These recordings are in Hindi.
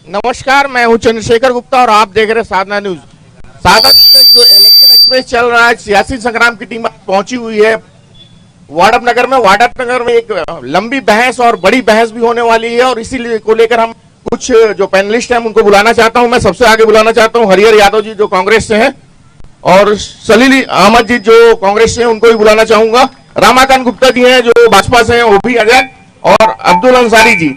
नमस्कार, मैं हूं चंद्रशेखर गुप्ता और आप देख रहे हैं साधना न्यूज। साधना जो इलेक्शन एक्सप्रेस चल रहा है, सियासी संग्राम की टीम पहुंची हुई है वाड़पनगर में। वाड़पनगर में एक लंबी बहस और बड़ी बहस भी होने वाली है और इसी को लेकर हम कुछ जो पैनलिस्ट हैं उनको बुलाना चाहता हूं। मैं सबसे आगे बुलाना चाहता हूं हरिहर यादव जी जो कांग्रेस से हैं, और सलील अहमद जी जो कांग्रेस से हैं उनको भी बुलाना चाहूंगा। रामाकांत गुप्ता जी हैं जो भाजपा से हैं, वो भी अजय, और अब्दुल अंसारी जी।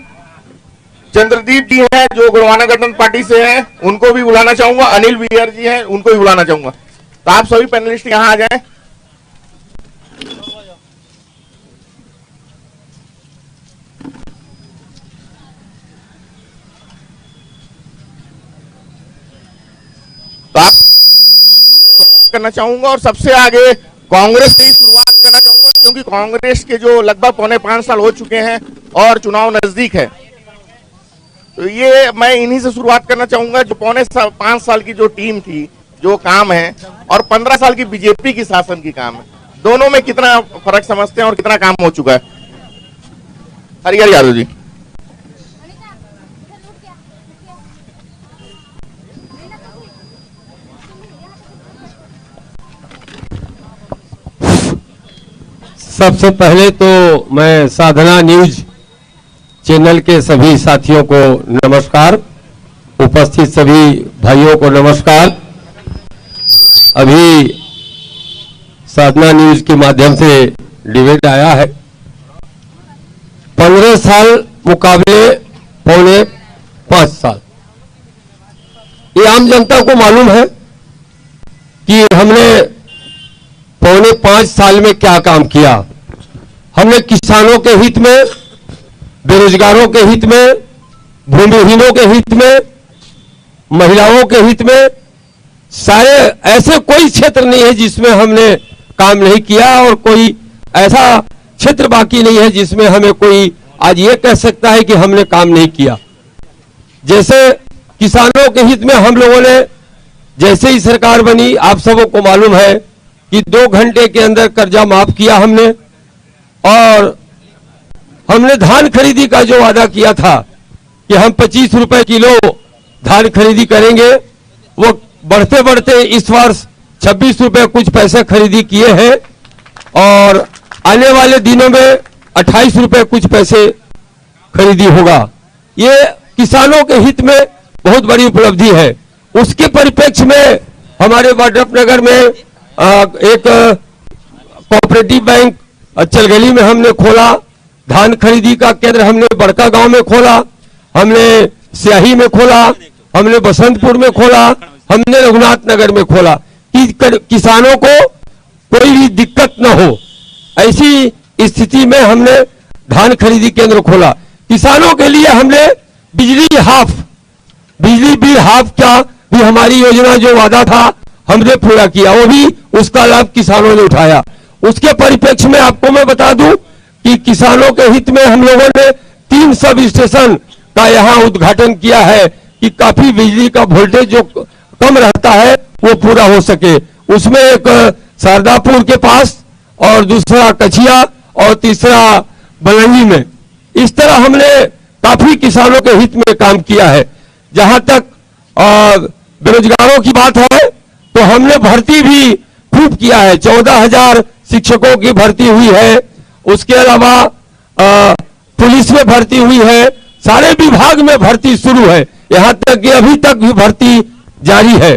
चंद्रदीप जी हैं जो गुणवाना गठबंधन पार्टी से हैं, उनको भी बुलाना चाहूंगा। अनिल वियर जी हैं, उनको भी बुलाना चाहूंगा। तो आप सभी पैनलिस्ट यहां आ जाएं। तो आप करना चाहूंगा और सबसे आगे कांग्रेस से ही शुरुआत करना चाहूंगा, क्योंकि कांग्रेस के जो लगभग 4.5 साल हो चुके हैं और चुनाव नजदीक है, तो ये मैं इन्हीं से शुरुआत करना चाहूंगा। जो 5 साल की जो टीम थी, जो काम है, और 15 साल की बीजेपी की शासन की काम है, दोनों में कितना फर्क समझते हैं और कितना काम हो चुका है। हरिहर यादव जी। सबसे पहले तो मैं साधना न्यूज चैनल के सभी साथियों को नमस्कार, उपस्थित सभी भाइयों को नमस्कार। अभी साधना न्यूज के माध्यम से डिबेट आया है। 15 साल मुकाबले 4.5 साल, ये आम जनता को मालूम है कि हमने 4.5 साल में क्या काम किया। हमने किसानों के हित में, बेरोजगारों के हित में, भूमिहीनों के हित में, महिलाओं के हित में, सारे ऐसे कोई क्षेत्र नहीं है जिसमें हमने काम नहीं किया, और कोई ऐसा क्षेत्र बाकी नहीं है जिसमें हमें कोई आज ये कह सकता है कि हमने काम नहीं किया। जैसे किसानों के हित में हम लोगों ने, जैसे ही सरकार बनी, आप सबों को मालूम है कि 2 घंटे के अंदर कर्जा माफ किया हमने, और हमने धान खरीदी का जो वादा किया था कि हम 25 रुपए किलो धान खरीदी करेंगे, वो बढ़ते बढ़ते इस वर्ष 26 रुपए कुछ पैसे खरीदी किए हैं, और आने वाले दिनों में 28 रुपए कुछ पैसे खरीदी होगा। ये किसानों के हित में बहुत बड़ी उपलब्धि है। उसके परिप्रेक्ष्य में हमारे वाड्रफनगर में एक कोऑपरेटिव बैंक चलगली में हमने खोला, धान खरीदी का केंद्र हमने बड़का गांव में खोला, हमने स्याही में खोला, हमने बसंतपुर में खोला, हमने रघुनाथ नगर में खोला, कि किसानों को कोई भी दिक्कत न हो। ऐसी स्थिति में हमने धान खरीदी केंद्र खोला। किसानों के लिए हमने बिजली बिल हाफ का भी हमारी योजना जो वादा था हमने पूरा किया, वो भी उसका लाभ किसानों ने उठाया। उसके परिप्रेक्ष्य में आपको मैं बता दूं कि किसानों के हित में हम लोगों ने 3 सब स्टेशन का यहाँ उद्घाटन किया है कि काफी बिजली का वोल्टेज जो कम रहता है वो पूरा हो सके। उसमें एक शारदापुर के पास, और दूसरा कछिया, और तीसरा बलंगी में। इस तरह हमने काफी किसानों के हित में काम किया है। जहां तक बेरोजगारों की बात है तो हमने भर्ती भी खूब किया है। 14,000 शिक्षकों की भर्ती हुई है, उसके अलावा पुलिस में भर्ती हुई है, सारे विभाग में भर्ती शुरू है, यहां तक कि अभी तक भी भर्ती जारी है।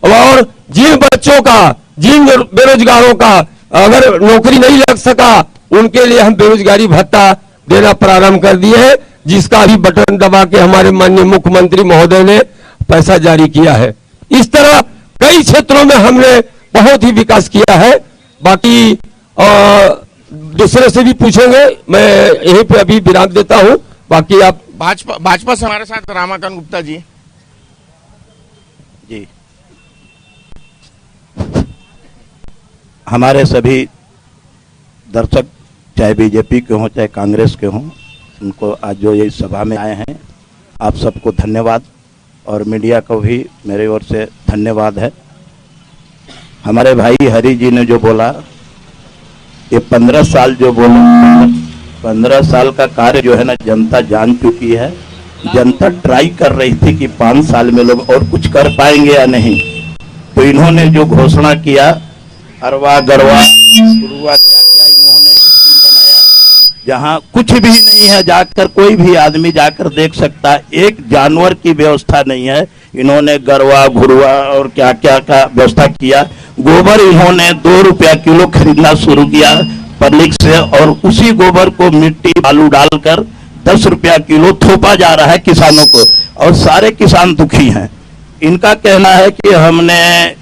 और जिन बच्चों का, जिन बेरोजगारों का अगर नौकरी नहीं लग सका, उनके लिए हम बेरोजगारी भत्ता देना प्रारंभ कर दिए हैं, जिसका भी बटन दबा के हमारे माननीय मुख्यमंत्री महोदय ने पैसा जारी किया है। इस तरह कई क्षेत्रों में हमने बहुत ही विकास किया है। बाकी दूसरे से भी पूछेंगे, मैं यहीं पे अभी विराम देता हूं। बाकी आप भाजपा से हमारे साथ रामाकांत गुप्ता जी। जी, हमारे सभी दर्शक, चाहे बीजेपी के हों चाहे कांग्रेस के हों, उनको आज जो ये सभा में आए हैं, आप सबको धन्यवाद, और मीडिया को भी मेरे ओर से धन्यवाद है। हमारे भाई हरि जी ने जो बोला, ये 15 साल जो बोला, 15 साल का कार्य जो है ना जनता जान चुकी है। जनता ट्राई कर रही थी कि 5 साल में लोग और कुछ कर पाएंगे या नहीं। तो इन्होंने जो घोषणा किया, अरवा गरवा गुरुआ क्या क्या इन्होंने स्कीम बनाया, जहां कुछ भी नहीं है, जाकर कोई भी आदमी जाकर देख सकता है, एक जानवर की व्यवस्था नहीं है। इन्होंने गरवा घुरवा और क्या क्या का व्यवस्था किया। गोबर इन्होंने 2 रुपया किलो खरीदना शुरू किया पब्लिक से, और उसी गोबर को मिट्टी बालू डालकर 10 रुपया किलो थोपा जा रहा है किसानों को, और सारे किसान दुखी हैं। इनका कहना है कि हमने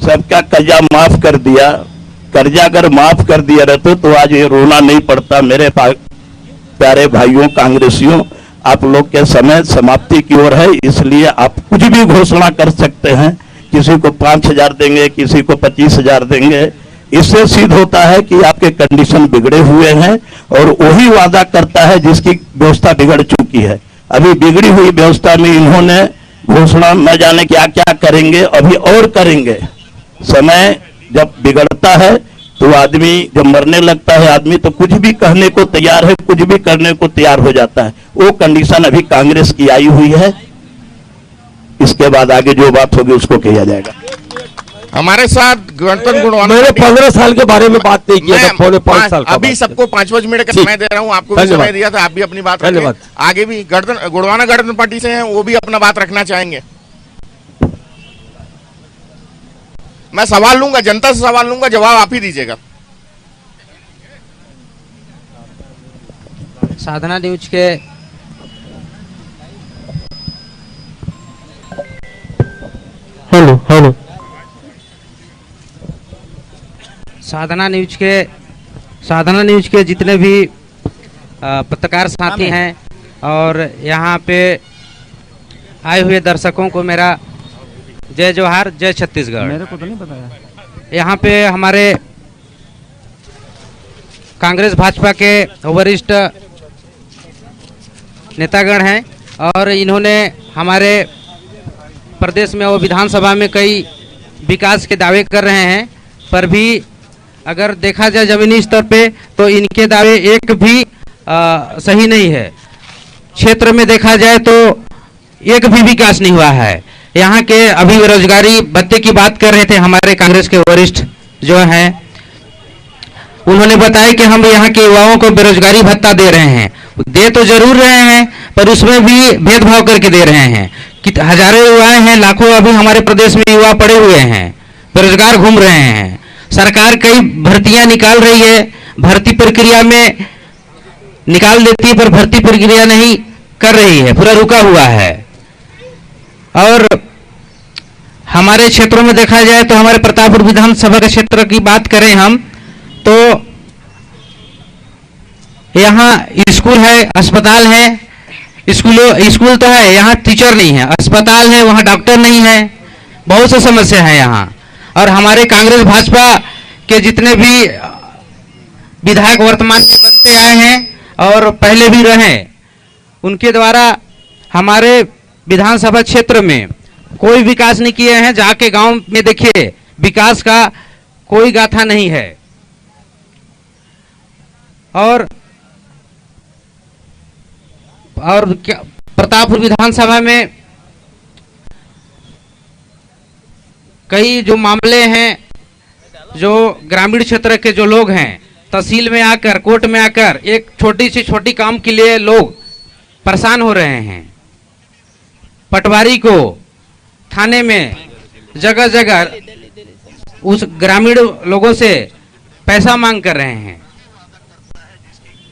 सबका कर्जा माफ कर दिया। कर्जा अगर माफ कर दिया रहते तो आज ये रोना नहीं पड़ता। मेरे प्यारे भाइयों कांग्रेसियों, आप लोग के समय समाप्ति की ओर है, इसलिए आप कुछ भी घोषणा कर सकते हैं। किसी को 5,000 देंगे, किसी को 25,000 देंगे। इससे सिद्ध होता है कि आपके कंडीशन बिगड़े हुए हैं, और वही वादा करता है जिसकी व्यवस्था बिगड़ चुकी है। अभी बिगड़ी हुई व्यवस्था में इन्होंने घोषणा न जाने क्या क्या करेंगे, अभी और करेंगे। समय जब बिगड़ता है तो आदमी, जब मरने लगता है आदमी, तो कुछ भी कहने को तैयार है, कुछ भी करने को तैयार हो जाता है। वो कंडीशन अभी कांग्रेस की आई हुई है। इसके बाद आगे जो बात होगी उसको किया जाएगा। हमारे साथ गणतंत्र गुणवाना, मैंने 15 साल के बारे में बात नहीं किया था, पौने 5 साल का अभी सबको 5-5 मिनट का समय दे रहा हूँ। आपको भी समय दिया था, आप भी अपनी बात रखें। आगे भी गुणवाना गणतंत्र पार्टी से हैं, वो भी अपना बात रखना चाहेंगे। मैं सवाल लूंगा, जनता से सवाल लूंगा, जवाब आप ही दीजिएगा। साधना न्यूज के हेलो साधना न्यूज के जितने भी पत्रकार साथी हैं और यहाँ पे आए हुए दर्शकों को मेरा जय जोहार, जय छत्तीसगढ़। मेरे को तो नहीं पता है। यहाँ पे हमारे कांग्रेस भाजपा के वरिष्ठ नेतागण हैं, और इन्होंने हमारे प्रदेश में और विधानसभा में कई विकास के दावे कर रहे हैं, पर भी अगर देखा जाए जमीनी स्तर पे तो इनके दावे एक भी सही नहीं है। क्षेत्र में देखा जाए तो एक भी विकास नहीं हुआ है। यहाँ के अभी बेरोजगारी भत्ते की बात कर रहे थे हमारे कांग्रेस के वरिष्ठ जो हैं, उन्होंने बताया कि हम यहाँ के युवाओं को बेरोजगारी भत्ता दे रहे हैं। दे तो जरूर रहे हैं, पर उसमें भी भेदभाव करके दे रहे हैं कि हजारों युवाएं हैं, लाखों अभी हमारे प्रदेश में युवा पड़े हुए हैं, बेरोजगार घूम रहे हैं। सरकार कई भर्तियां निकाल रही है, भर्ती प्रक्रिया में निकाल देती है, पर भर्ती प्रक्रिया नहीं कर रही है, पूरा रुका हुआ है। और हमारे क्षेत्रों में देखा जाए तो हमारे प्रतापपुर विधानसभा के क्षेत्र की बात करें हम तो यहाँ स्कूल है, अस्पताल है, स्कूल तो है, यहाँ टीचर नहीं है, अस्पताल है, वहाँ डॉक्टर नहीं है, बहुत सी समस्या है यहाँ। और हमारे कांग्रेस भाजपा के जितने भी विधायक वर्तमान में बनते आए हैं और पहले भी रहे, उनके द्वारा हमारे विधानसभा क्षेत्र में कोई विकास नहीं किए हैं। जाके गांव में देखिए, विकास का कोई गाथा नहीं है। और प्रतापपुर विधानसभा में कई जो मामले हैं, जो ग्रामीण क्षेत्र के जो लोग हैं, तहसील में आकर, कोर्ट में आकर एक छोटी से छोटी काम के लिए लोग परेशान हो रहे हैं। पटवारी को थाने में जगह जगह उस ग्रामीण लोगों से पैसा मांग कर रहे हैं।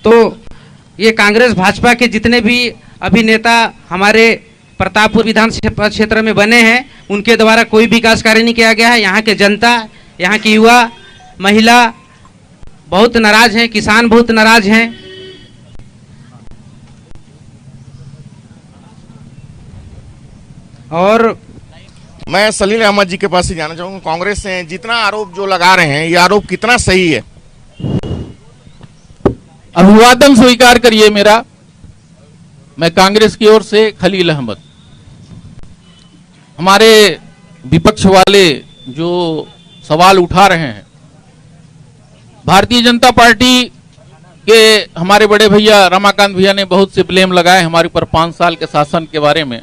तो ये कांग्रेस भाजपा के जितने भी अभिनेता हमारे प्रतापपुर विधानसभा क्षेत्र में बने हैं, उनके द्वारा कोई विकास कार्य नहीं किया गया है। यहाँ के जनता, यहाँ की युवा, महिला बहुत नाराज हैं, किसान बहुत नाराज हैं। और मैं सलील अहमद जी के पास ही जाना चाहूंगा। कांग्रेस से जितना आरोप जो लगा रहे हैं, ये आरोप कितना सही है? अभिवादन स्वीकार करिए मेरा। मैं कांग्रेस की ओर से खलील अहमद। हमारे विपक्ष वाले जो सवाल उठा रहे हैं, भारतीय जनता पार्टी कि हमारे बड़े भैया रमाकांत भैया ने बहुत से ब्लेम लगाए हमारे ऊपर 5 साल के शासन के बारे में,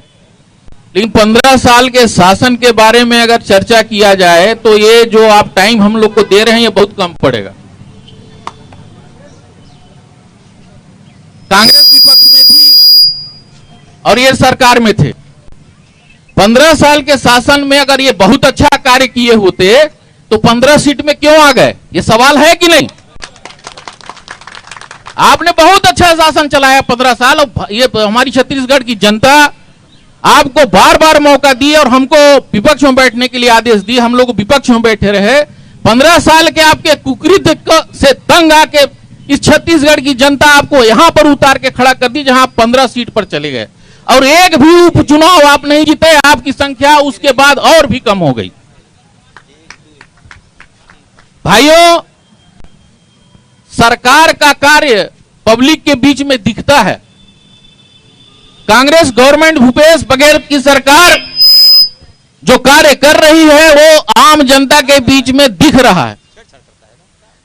लेकिन 15 साल के शासन के बारे में अगर चर्चा किया जाए तो ये जो आप टाइम हम लोग को दे रहे हैं ये बहुत कम पड़ेगा। कांग्रेस विपक्ष में थी और ये सरकार में थे। 15 साल के शासन में अगर ये बहुत अच्छा कार्य किए होते तो 15 सीट में क्यों आ गए, ये सवाल है कि नहीं। आपने बहुत अच्छा शासन चलाया 15 साल, और ये हमारी छत्तीसगढ़ की जनता आपको बार बार मौका दी और हमको विपक्ष में बैठने के लिए आदेश दिए, हम लोग विपक्ष में बैठे रहे। 15 साल के आपके कुकृत्य से तंग आके इस छत्तीसगढ़ की जनता आपको यहां पर उतार के खड़ा कर दी जहां आप 15 सीट पर चले गए, और एक भी उपचुनाव आप नहीं जीते। आपकी संख्या उसके बाद और भी कम हो गई। भाइयों, सरकार का कार्य पब्लिक के बीच में दिखता है। कांग्रेस गवर्नमेंट भूपेश बघेल की सरकार जो कार्य कर रही है वो आम जनता के बीच में दिख रहा है,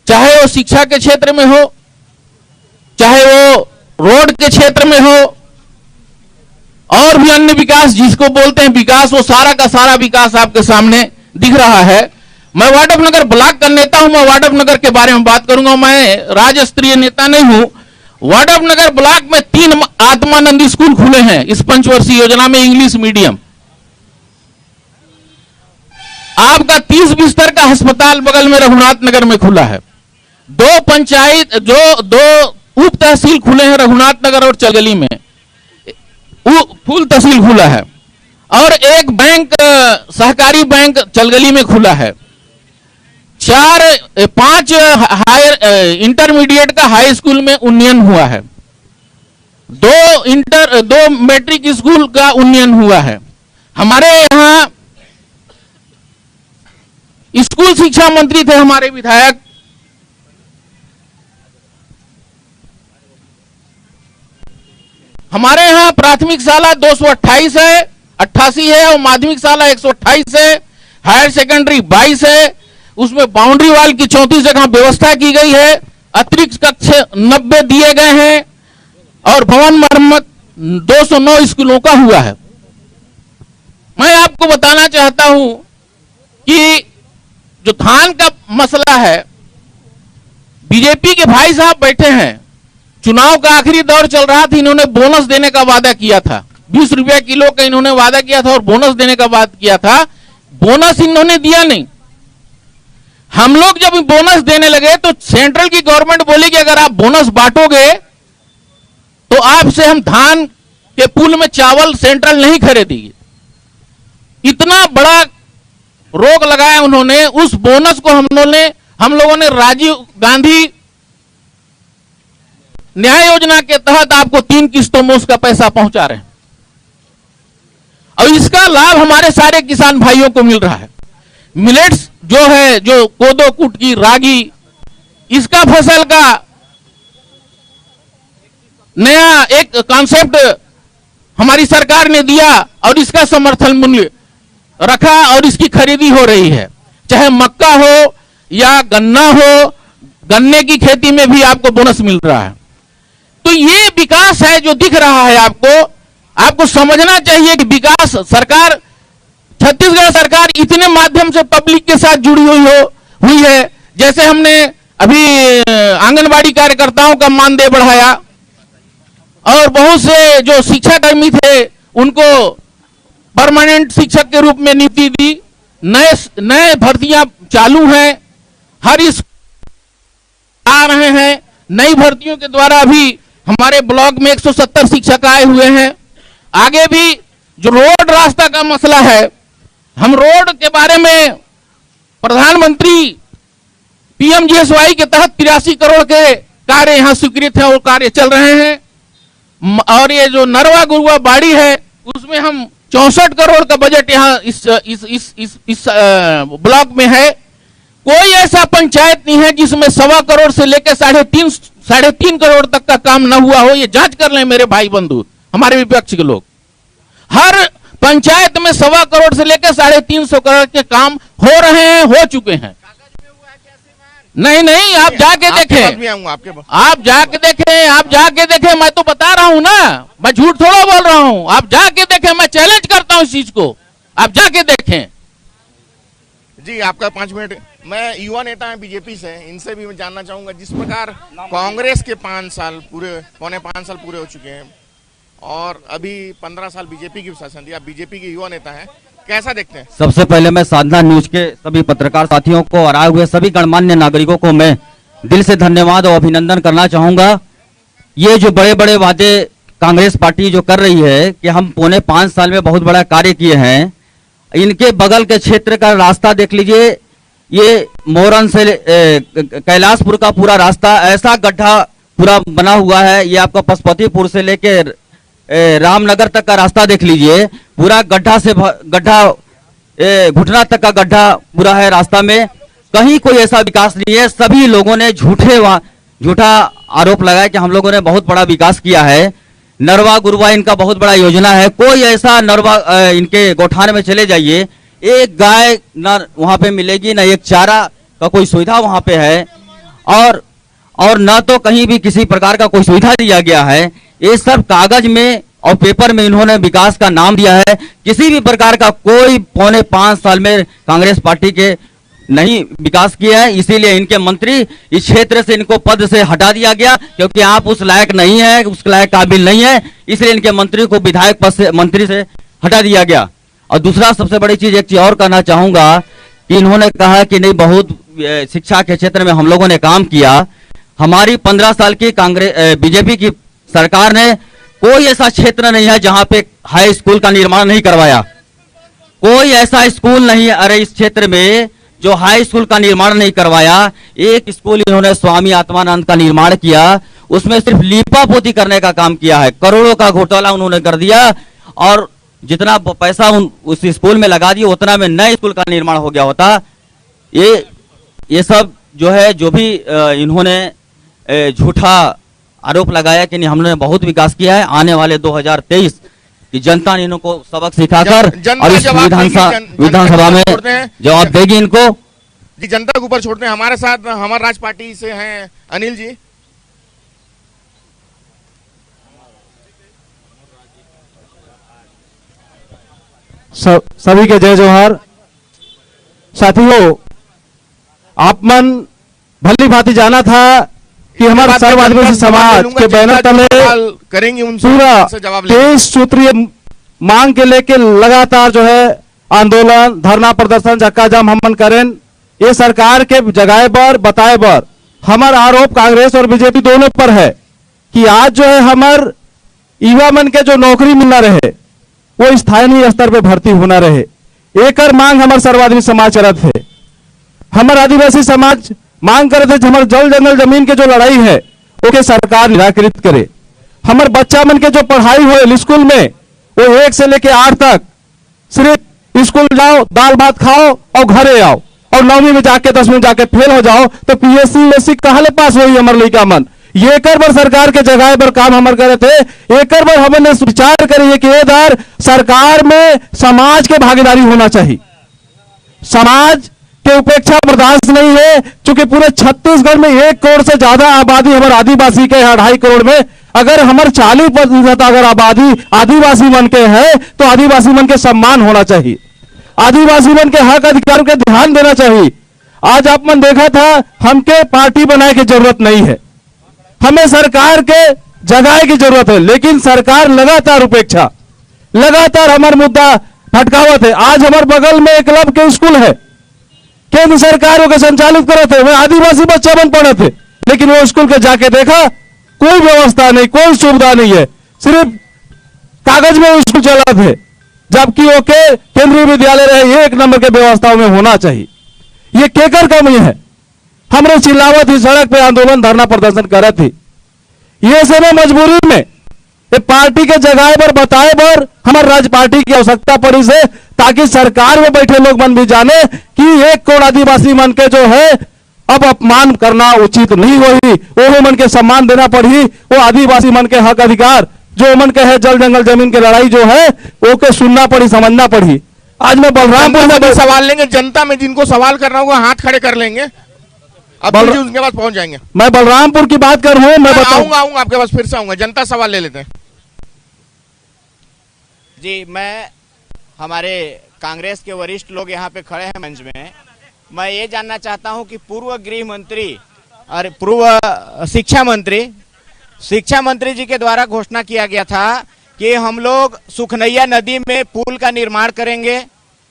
चाहे वो शिक्षा के क्षेत्र में हो, चाहे वो रोड के क्षेत्र में हो, और भी अन्य विकास जिसको बोलते हैं विकास, वो सारा का सारा विकास आपके सामने दिख रहा है। मैं वाड्रफनगर ब्लॉक का नेता हूं, मैं वाड्रफनगर के बारे में बात करूंगा। मैं राज्य स्तरीय नेता नहीं हूं। वाड्रफनगर ब्लॉक में 3 आत्मानंद स्कूल खुले हैं इस पंचवर्षीय योजना में, इंग्लिश मीडियम। आपका 30 बिस्तर का अस्पताल बगल में रघुनाथ नगर में खुला है। 2 पंचायत दो उप तहसील खुले हैं रघुनाथ नगर और चलगली में, फुल तहसील खुला है, और एक बैंक सहकारी बैंक चलगली में खुला है। 5 हायर इंटरमीडिएट का हाई स्कूल में उन्नयन हुआ है। 2 मैट्रिक स्कूल का उन्नयन हुआ है। हमारे यहां स्कूल शिक्षा मंत्री थे हमारे विधायक, हमारे यहां प्राथमिक शाला 228 है, 88 है, और माध्यमिक शाला 128 है, हायर सेकेंडरी 22 है। उसमें बाउंड्री वाल की 34 जगह व्यवस्था की गई है, अतिरिक्त कक्ष 90 दिए गए हैं, और भवन मरम्मत 209 स्कूलों का हुआ है। मैं आपको बताना चाहता हूं कि जो धान का मसला है, बीजेपी के भाई साहब बैठे हैं, चुनाव का आखिरी दौर चल रहा था, इन्होंने बोनस देने का वादा किया था, 20 रुपया किलो का इन्होंने वादा किया था और बोनस देने का वादा किया था। बोनस इन्होंने दिया नहीं। हम लोग जब बोनस देने लगे तो सेंट्रल की गवर्नमेंट बोली कि अगर आप बोनस बांटोगे तो आपसे हम धान के पुल में चावल सेंट्रल नहीं खरीदेगी। इतना बड़ा रोक लगाया उन्होंने। उस बोनस को हम लोगों ने राजीव गांधी न्याय योजना के तहत आपको 3 किस्तों में उसका पैसा पहुंचा रहे हैं, और इसका लाभ हमारे सारे किसान भाइयों को मिल रहा है। मिलेट्स जो है, जो कोदो कुटकी रागी, इसका फसल का नया एक कॉन्सेप्ट हमारी सरकार ने दिया और इसका समर्थन मूल्य रखा और इसकी खरीदी हो रही है। चाहे मक्का हो या गन्ना हो, गन्ने की खेती में भी आपको बोनस मिल रहा है। तो ये विकास है जो दिख रहा है। आपको समझना चाहिए कि विकास सरकार, छत्तीसगढ़ सरकार इतने माध्यम से पब्लिक के साथ जुड़ी हुई है। जैसे हमने अभी आंगनबाड़ी कार्यकर्ताओं का मानदेय बढ़ाया, और बहुत से जो शिक्षा कर्मी थे उनको परमानेंट शिक्षक के रूप में नियुक्ति दी। नए भर्तियां चालू हैं, हर इस आ रहे हैं। नई भर्तियों के द्वारा अभी हमारे ब्लॉक में 170 शिक्षक आए हुए हैं। आगे भी जो रोड रास्ता का मसला है, हम रोड के बारे में प्रधानमंत्री पीएमजीएसवाई के तहत 83 करोड़ के कार्य यहां स्वीकृत है और कार्य चल रहे हैं। और ये जो नरवा गुरुआ बाड़ी है, उसमें हम 64 करोड़ का बजट यहां इस ब्लॉक में है। कोई ऐसा पंचायत नहीं है जिसमें 1.25 करोड़ से लेकर 3.5 करोड़ तक का काम न हुआ हो। ये जांच कर लें मेरे भाई बंधु, हमारे विपक्ष के लोग। हर पंचायत में 1.25 करोड़ से लेकर 350 करोड़ के काम हो रहे हैं, हो चुके हैं। नहीं नहीं, आप जाके आपके पास देखें, भी आऊंगा आपके पास। आप जाके देखें, आप जाके देखें। मैं तो बता रहा हूं ना, मैं झूठ थोड़ा बोल रहा हूं। आप जाके देखें, मैं चैलेंज करता हूं इस चीज को, आप जाके देखें। जी आपका 5 मिनट। मैं युवा नेता हैं बीजेपी से, इनसे भी मैं जानना चाहूंगा, जिस प्रकार कांग्रेस के 5 साल पूरे, पौने 5 साल पूरे हो चुके हैं और अभी 15 साल बीजेपी की शासन थी, आप बीजेपी के युवा नेता हैं, कैसा देखते हैं? सबसे पहले मैं साधना न्यूज के सभी पत्रकार साथियों को और आए हुए सभी गणमान्य नागरिकों को मैं दिल से धन्यवाद और अभिनंदन करना चाहूंगा। ये जो बड़े बड़े वादे कांग्रेस पार्टी जो कर रही है कि हम पौने 5 साल में बहुत बड़ा कार्य किए हैं, इनके बगल के क्षेत्र का रास्ता देख लीजिए। ये मोरन से कैलाशपुर का पूरा रास्ता ऐसा गड्ढा पूरा बना हुआ है। ये आपका पशुपतिपुर से लेके रामनगर तक का रास्ता देख लीजिए, पूरा गड्ढा से गड्ढा घुटना तक का गड्ढा पूरा है रास्ता में। कहीं कोई ऐसा विकास नहीं है। सभी लोगों ने झूठा आरोप लगाया कि हम लोगों ने बहुत बड़ा विकास किया है। नरवा गुरवा इनका बहुत बड़ा योजना है। कोई ऐसा नरवा इनके गौठान में चले जाइए, एक गाय न वहां पे मिलेगी, न एक चारा का कोई सुविधा वहां पे है, और न तो कहीं भी किसी प्रकार का कोई सुविधा दिया गया है। ये सब कागज में और पेपर में इन्होंने विकास का नाम दिया है। किसी भी प्रकार का कोई पौने 5 साल में कांग्रेस पार्टी के नहीं विकास किया है। इसीलिए इनके मंत्री इस क्षेत्र से इनको पद से हटा दिया गया, क्योंकि आप उस लायक नहीं है, उस लायक काबिल नहीं है, इसलिए इनके मंत्री को विधायक पद से, मंत्री से हटा दिया गया। और दूसरा सबसे बड़ी चीज, एक चीज और कहना चाहूंगा कि इन्होंने कहा कि नहीं बहुत शिक्षा के क्षेत्र में हम लोगों ने काम किया। हमारी 15 साल की कांग्रेस बीजेपी की सरकार ने कोई ऐसा क्षेत्र नहीं है जहां पे हाई स्कूल का निर्माण नहीं करवाया। कोई ऐसा स्कूल नहीं है अरे इस क्षेत्र में जो हाई स्कूल का निर्माण नहीं करवाया। एक स्कूल इन्होंने स्वामी आत्मानंद का निर्माण किया, उसमें सिर्फ लीपा पोती करने का काम किया है। करोड़ों का घोटाला उन्होंने कर दिया और जितना पैसा उस स्कूल में लगा दिया उतना में नए स्कूल का निर्माण हो गया होता। ये सब जो है, जो भी इन्होंने झूठा आरोप लगाया कि नहीं हमने बहुत विकास किया है। आने वाले 2023 की जनता ने इनको सबक सिखाकर और इस विधानसभा में जवाब देगी इनको। जी जनता के ऊपर छोड़ते हैं। हमारे साथ हमारे राज पार्टी से हैं अनिल जी। सभी के जय जोहार। साथियों, आप मन भली भांति जाना था कि हमारे सर्व आदिवासी समाज के बैनर तले करेंगे पूरा 23 सूत्रीय मांग के लेके लगातार जो है आंदोलन, धरना प्रदर्शन, चक्का जाम हमन करें। ये सरकार के जगह पर बताए पर हमार आरोप कांग्रेस और बीजेपी दोनों पर है कि आज जो है हमार युवा मन के जो नौकरी मिलना रहे वो स्थानीय स्तर पे भर्ती होना रहे। एक मांग हमारे सर्वाधिक समाज चरत है। हमारे आदिवासी समाज मांग करे थे हमारे जल जंगल जमीन के जो लड़ाई है ओके सरकार निराकृत करे। हमारे बच्चा मन के जो पढ़ाई हो स्कूल में वो 1 से लेके 8 तक सिर्फ स्कूल जाओ, दाल भात खाओ और घरे आओ, और 9वीं में जाके 10वीं में जाके फेल हो जाओ तो पीएससी यूएससी कहां ले पास हुई हमारे लड़का मन। ये कर बार सरकार के जगह पर काम हमारे करे थे। एक बार हमने विचार करिए कि इधर सरकार में समाज के भागीदारी होना चाहिए। समाज के उपेक्षा बर्दाश्त नहीं है, क्योंकि पूरे छत्तीसगढ़ में 1 करोड़ से ज्यादा आबादी हमारे आदिवासी के है। 2.5 करोड़ में अगर हमारे 40% अगर आबादी आदिवासी मन के है तो आदिवासी मन के सम्मान होना चाहिए, आदिवासी मन के हक अधिकारों के ध्यान देना चाहिए। आज आप मन देखा था हमके पार्टी बनाने की जरूरत नहीं है, हमें सरकार के जगह की जरूरत है, लेकिन सरकार लगातार उपेक्षा, लगातार हमारा मुद्दा भटकावत है। आज हमारे बगल में एक क्लब के स्कूल है, केंद्र सरकारों के संचालित करे थे, वह आदिवासी बच्चा बन पड़े थे, लेकिन वो स्कूल के जाके देखा कोई व्यवस्था नहीं, कोई सुविधा नहीं है, सिर्फ कागज में स्कूल चला थे, जबकि वो के केंद्रीय विद्यालय रहे 1 नंबर के व्यवस्थाओं में होना चाहिए। ये केकर कमी है? हमने चिल्लावत ही सड़क पे आंदोलन धरना प्रदर्शन करे थी। ये समय मजबूरी में पार्टी के जगह पर बताए पर हमारे राज्य पार्टी की आवश्यकता पड़ी से, ताकि सरकार में बैठे लोग मन भी जाने कि 1 करोड़ आदिवासी मन के जो है अब अपमान करना उचित नहीं हुई, वो मन के सम्मान देना पड़ी। वो आदिवासी मन के हक अधिकार जो मन के है, जल जंगल जमीन की लड़ाई जो है वो के सुनना पड़ी, समझना पड़ी। आज मैं बलरामपुर में सवाल लेंगे, जनता में जिनको सवाल करना होगा हाथ खड़े कर लेंगे। अब फिर उनके पास पहुंच जाएंगे। मैं बलरामपुर की बात करूं, मैं बताऊंगा आऊंगा आपके पास, फिर से आऊंगा। जनता सवाल ले लेते हैं जी। मैं हमारे कांग्रेस के वरिष्ठ लोग यहाँ पे खड़े हैं मंच में। मैं ये जानना चाहता हूँ कि पूर्व गृह मंत्री और पूर्व शिक्षा मंत्री जी के द्वारा घोषणा किया गया था कि हम लोग सुखनैया नदी में पुल का निर्माण करेंगे।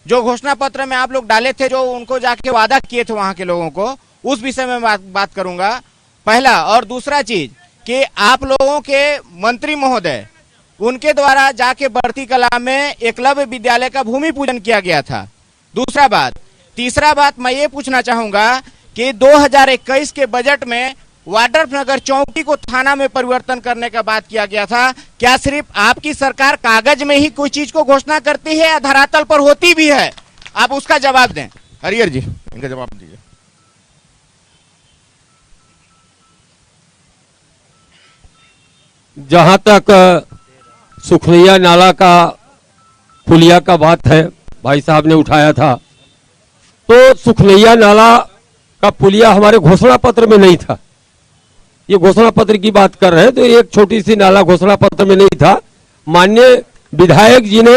जो घोषणा पत्र में आप लोग डाले थे, जो उनको जाके वादा किए थे वहां के लोगों को, उस विषय में बात करूंगा पहला। और दूसरा चीज कि आप लोगों के मंत्री महोदय, उनके द्वारा जाके बढ़ती कला में एकलव्य विद्यालय का भूमि पूजन किया गया था। दूसरा बात। तीसरा बात मैं ये पूछना चाहूंगा कि 2021 के बजट में वाड्रफनगर चौकी को थाना में परिवर्तन करने का बात किया गया था। क्या सिर्फ आपकी सरकार कागज में ही कोई चीज को घोषणा करती है या धरातल पर होती भी है? आप उसका जवाब दें। हरियर जी, इनका जवाब दीजिए। जहां तक सुखनैया नाला का पुलिया का बात है, भाई साहब ने उठाया था, तो सुखनैया नाला का पुलिया हमारे घोषणा पत्र में नहीं था। ये घोषणा पत्र की बात कर रहे हैं तो एक छोटी सी नाला घोषणा पत्र में नहीं था। माननीय विधायक जी ने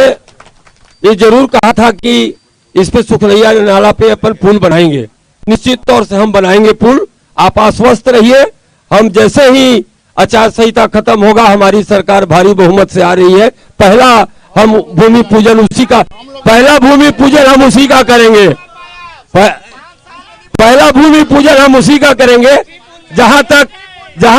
ये जरूर कहा था कि इस पे सुखनैया नाला पे अपन पुल बनाएंगे। निश्चित तौर से हम बनाएंगे पुल, आप आश्वस्त रहिए। हम जैसे ही आचार संहिता खत्म होगा, हमारी सरकार भारी बहुमत से आ रही है, पहला हम भूमि पूजन उसी का, पहला भूमि पूजन हम उसी का करेंगे। पहला भूमि पूजन हम उसी का करेंगे। जहां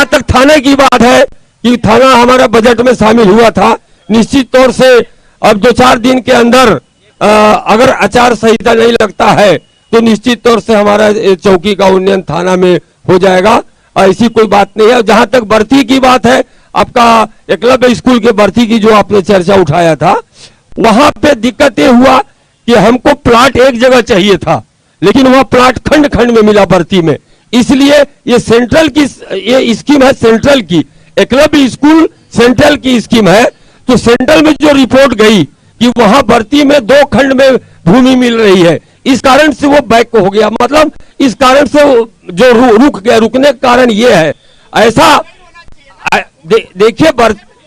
तक थाने की बात है कि थाना हमारा बजट में शामिल हुआ था, निश्चित तौर से अब 2-4 दिन के अंदर अगर आचार संहिता नहीं लगता है तो निश्चित तौर से हमारा चौकी का उन्नयन थाना में हो जाएगा। ऐसी कोई बात नहीं है। जहां तक भर्ती की बात है, आपका एकलव्य स्कूल के भर्ती की जो आपने चर्चा उठाया था, वहां पे दिक्कत ये हुआ कि हमको प्लाट एक जगह चाहिए था, लेकिन वह प्लाट खंड खंड में मिला भर्ती में। इसलिए ये सेंट्रल की ये स्कीम है, सेंट्रल की एकलव्य स्कूल सेंट्रल की स्कीम है। तो सेंट्रल में जो रिपोर्ट गई कि वहां भर्ती में 2 खंड में भूमि मिल रही है, इस कारण से वो बैक हो गया। मतलब इस कारण से जो रुक गया, रुकने का कारण ये है, ऐसा देखिए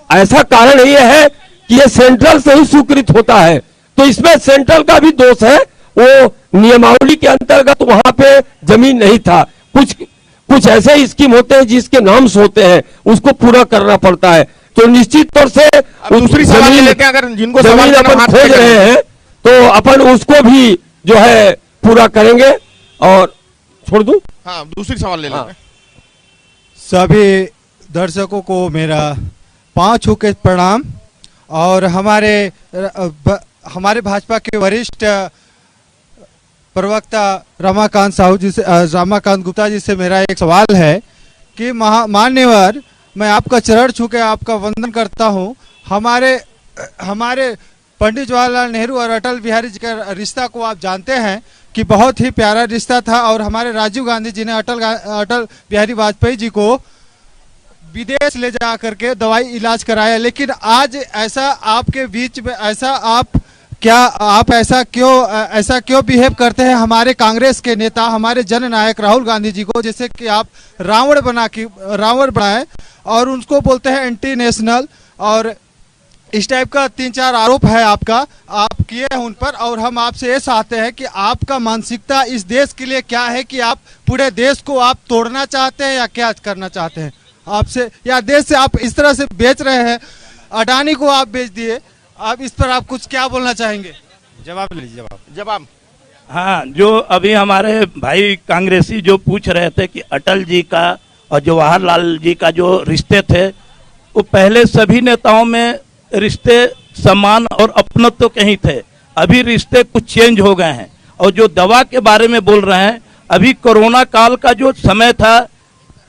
ऐसा कारण ये है कि ये सेंट्रल से ही स्वीकृत होता है, तो इसमें सेंट्रल का भी दोष है। वो नियमावली के अंतर्गत वहां पे जमीन नहीं था। कुछ ऐसे स्कीम होते हैं जिसके नाम्स होते हैं, उसको पूरा करना पड़ता है। तो निश्चित तौर से दूसरी सवाल ले लेते हैं। अगर जिनको जमीन अपन खोज रहे हैं तो अपन उसको भी जो है पूरा करेंगे। और छोड़ दूं? हाँ, दूसरी सवाल ले लेते हैं। सभी दर्शकों को मेरा 5 छू के प्रणाम। और हमारे भाजपा के वरिष्ठ प्रवक्ता रमाकांत गुप्ता जी से मेरा एक सवाल है कि मान्यवर, मैं आपका चरण छू के आपका वंदन करता हूं। हमारे पंडित जवाहरलाल नेहरू और अटल बिहारी जी का रिश्ता को आप जानते हैं कि बहुत ही प्यारा रिश्ता था। और हमारे राजीव गांधी जी ने अटल बिहारी वाजपेयी जी को विदेश ले जा करके दवाई इलाज कराया। लेकिन आज ऐसा आपके बीच में ऐसा क्यों बिहेव करते हैं हमारे कांग्रेस के नेता, हमारे जननायक राहुल गांधी जी को, जैसे कि आप रावण बनाए और उनको बोलते हैं एंटी नेशनल। और इस टाइप का 3-4 आरोप है आप किए हैं उन पर। और हम आपसे ये चाहते हैं कि आपका मानसिकता इस देश के लिए क्या है, कि आप पूरे देश को आप तोड़ना चाहते हैं या क्या करना चाहते हैं आपसे, या देश से आप इस तरह से बेच रहे हैं, अडानी को आप बेच दिए। आप इस पर आप कुछ क्या बोलना चाहेंगे? जवाब लीजिए। जवाब। हाँ, जो अभी हमारे भाई कांग्रेसी जो पूछ रहे थे कि अटल जी का और जवाहरलाल जी का जो रिश्ते थे, वो पहले सभी नेताओं में रिश्ते समान और अपनत्व के ही थे। अभी रिश्ते कुछ चेंज हो गए हैं। और जो दवा के बारे में बोल रहे हैं, अभी कोरोना काल का जो समय था,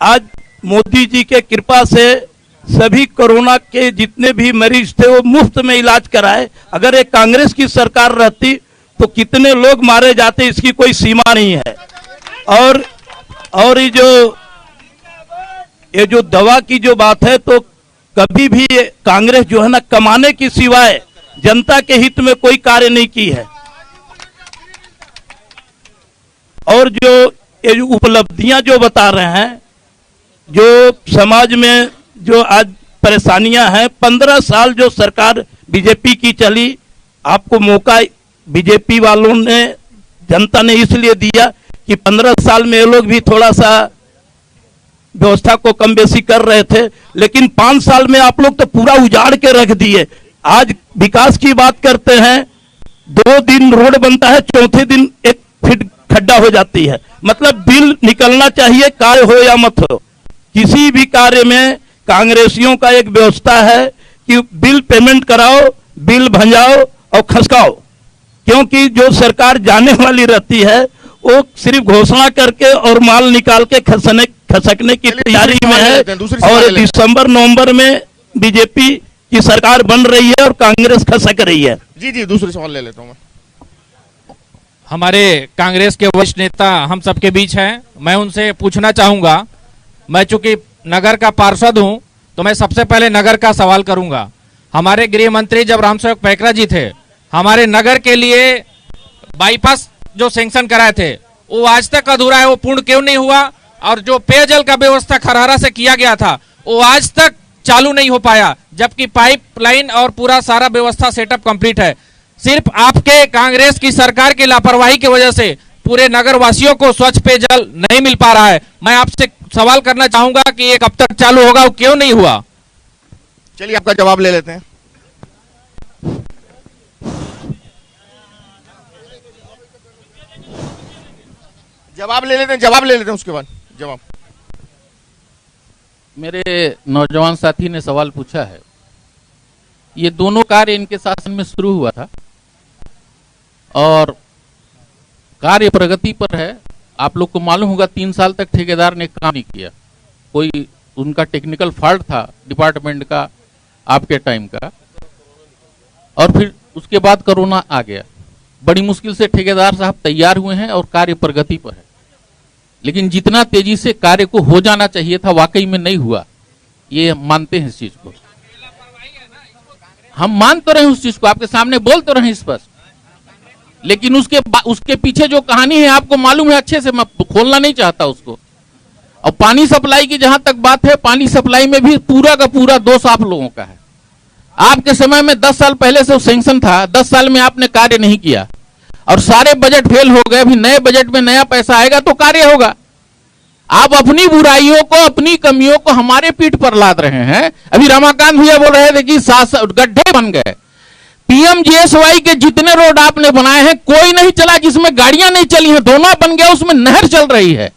आज मोदी जी के कृपा से सभी कोरोना के जितने भी मरीज थे वो मुफ्त में इलाज कराए। अगर एक कांग्रेस की सरकार रहती तो कितने लोग मारे जाते, इसकी कोई सीमा नहीं है। और ये जो दवा की जो बात है, तो कभी भी कांग्रेस जो है ना, कमाने की सिवाय जनता के हित में कोई कार्य नहीं की है। और जो ये जो उपलब्धियां जो बता रहे हैं, जो समाज में जो आज परेशानियां हैं, 15 साल जो सरकार बीजेपी की चली, आपको मौका बीजेपी वालों ने, जनता ने इसलिए दिया कि 15 साल में ये लोग भी थोड़ा सा व्यवस्था को कम बेसी कर रहे थे, लेकिन 5 साल में आप लोग तो पूरा उजाड़ के रख दिए। आज विकास की बात करते हैं, 2 दिन रोड बनता है, चौथे दिन 1 फीट खड्डा हो जाती है। मतलब बिल निकलना चाहिए, कार्य हो या मत हो। किसी भी कार्य में कांग्रेसियों का एक व्यवस्था है कि बिल पेमेंट कराओ, बिल भंजाओ और खसकाओ, क्योंकि जो सरकार जाने वाली रहती है वो सिर्फ घोषणा करके और माल निकाल के खसकने की तैयारी में है। और दिसंबर नवंबर में बीजेपी की सरकार बन रही है और कांग्रेस खसक रही है। जी दूसरे सवाल ले लेता हूं मैं। हमारे कांग्रेस के वरिष्ठ नेता हम सबके बीच हैं, मैं उनसे पूछना चाहूंगा, मैं चूंकि नगर का पार्षद हूं तो मैं सबसे पहले नगर का सवाल करूंगा। हमारे गृह मंत्री जब रामसेवक पैकरा जी थे, हमारे नगर के लिए बाईपास जो सैंक्शन कराए थे वो आज तक अधूरा है, वो पूर्ण क्यों नहीं हुआ? और जो पेयजल का व्यवस्था खरहारा से किया गया था वो आज तक चालू नहीं हो पाया, जबकि पाइपलाइन और पूरा सारा व्यवस्था सेटअप कंप्लीट है। सिर्फ आपके कांग्रेस की सरकार की लापरवाही की वजह से पूरे नगर वासियों को स्वच्छ पेयजल नहीं मिल पा रहा है। मैं आपसे सवाल करना चाहूंगा कि ये कब तक चालू होगा, वो क्यों नहीं हुआ? चलिए आपका जवाब ले लेते हैं। जवाब ले लेते हैं उसके बाद जवाब। मेरे नौजवान साथी ने सवाल पूछा है, ये दोनों कार्य इनके शासन में शुरू हुआ था और कार्य प्रगति पर है। आप लोग को मालूम होगा 3 साल तक ठेकेदार ने काम नहीं किया, कोई उनका टेक्निकल फॉल्ट था डिपार्टमेंट का, आपके टाइम का, और फिर उसके बाद कोरोना आ गया। बड़ी मुश्किल से ठेकेदार साहब तैयार हुए हैं और कार्य प्रगति पर है, लेकिन जितना तेजी से कार्य को हो जाना चाहिए था वाकई में नहीं हुआ। ये मानते हैं इस चीज को, हम मान तो रहे हैं उस चीज को, आपके सामने बोल तो रहे स्पष्ट, लेकिन उसके पीछे जो कहानी है आपको मालूम है अच्छे से, मैं खोलना नहीं चाहता उसको। और पानी सप्लाई की जहां तक बात है, पानी सप्लाई में भी पूरा का पूरा दोष आप लोगों का है। आपके समय में 10 साल पहले से सैंक्शन था, 10 साल में आपने कार्य नहीं किया और सारे बजट फेल हो गए। अभी नए बजट में नया पैसा आएगा तो कार्य होगा। आप अपनी बुराइयों को, अपनी कमियों को हमारे पीठ पर लाद रहे हैं। अभी रमाकांत भैया बोल रहे थे कि गड्ढे बन गए। पीएमजीएसवाई के जितने रोड आपने बनाए हैं कोई नहीं चला जिसमें गाड़ियां नहीं चली हैं, दोनों बन गया उसमें नहर चल रही है।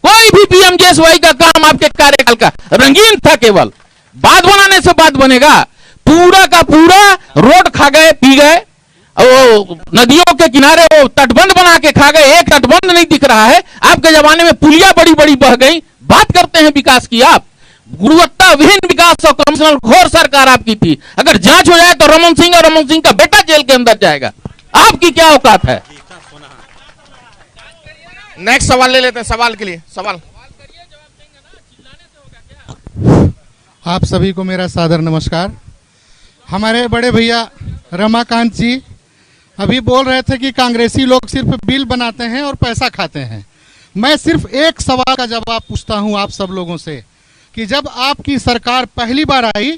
कोई भी पीएमजीएसवाई का काम आपके कार्यकाल का रंगीन था, केवल बात बनाने से बात बनेगा। पूरा का पूरा रोड खा गए, पी गए, वो नदियों के किनारे वो तटबंध बना के खा गए, एक तटबंध नहीं दिख रहा है। आपके जमाने में पुलिया बड़ी बड़ी बह गई। बात करते हैं विकास की, आप गुणवत्ता विहीन विकास और कमिश्नर घोर सरकार आपकी थी। अगर जांच हो जाए तो रमन सिंह और रमन सिंह का बेटा जेल के अंदर जाएगा। आपकी क्या औकात है? नेक्स्ट सवाल ले लेते हैं। सवाल के लिए सवाल। आप सभी को मेरा सादर नमस्कार। हमारे बड़े भैया रमाकांत जी अभी बोल रहे थे कि कांग्रेसी लोग सिर्फ बिल बनाते हैं और पैसा खाते हैं। मैं सिर्फ एक सवाल का जवाब पूछता हूं आप सब लोगों से कि जब आपकी सरकार पहली बार आई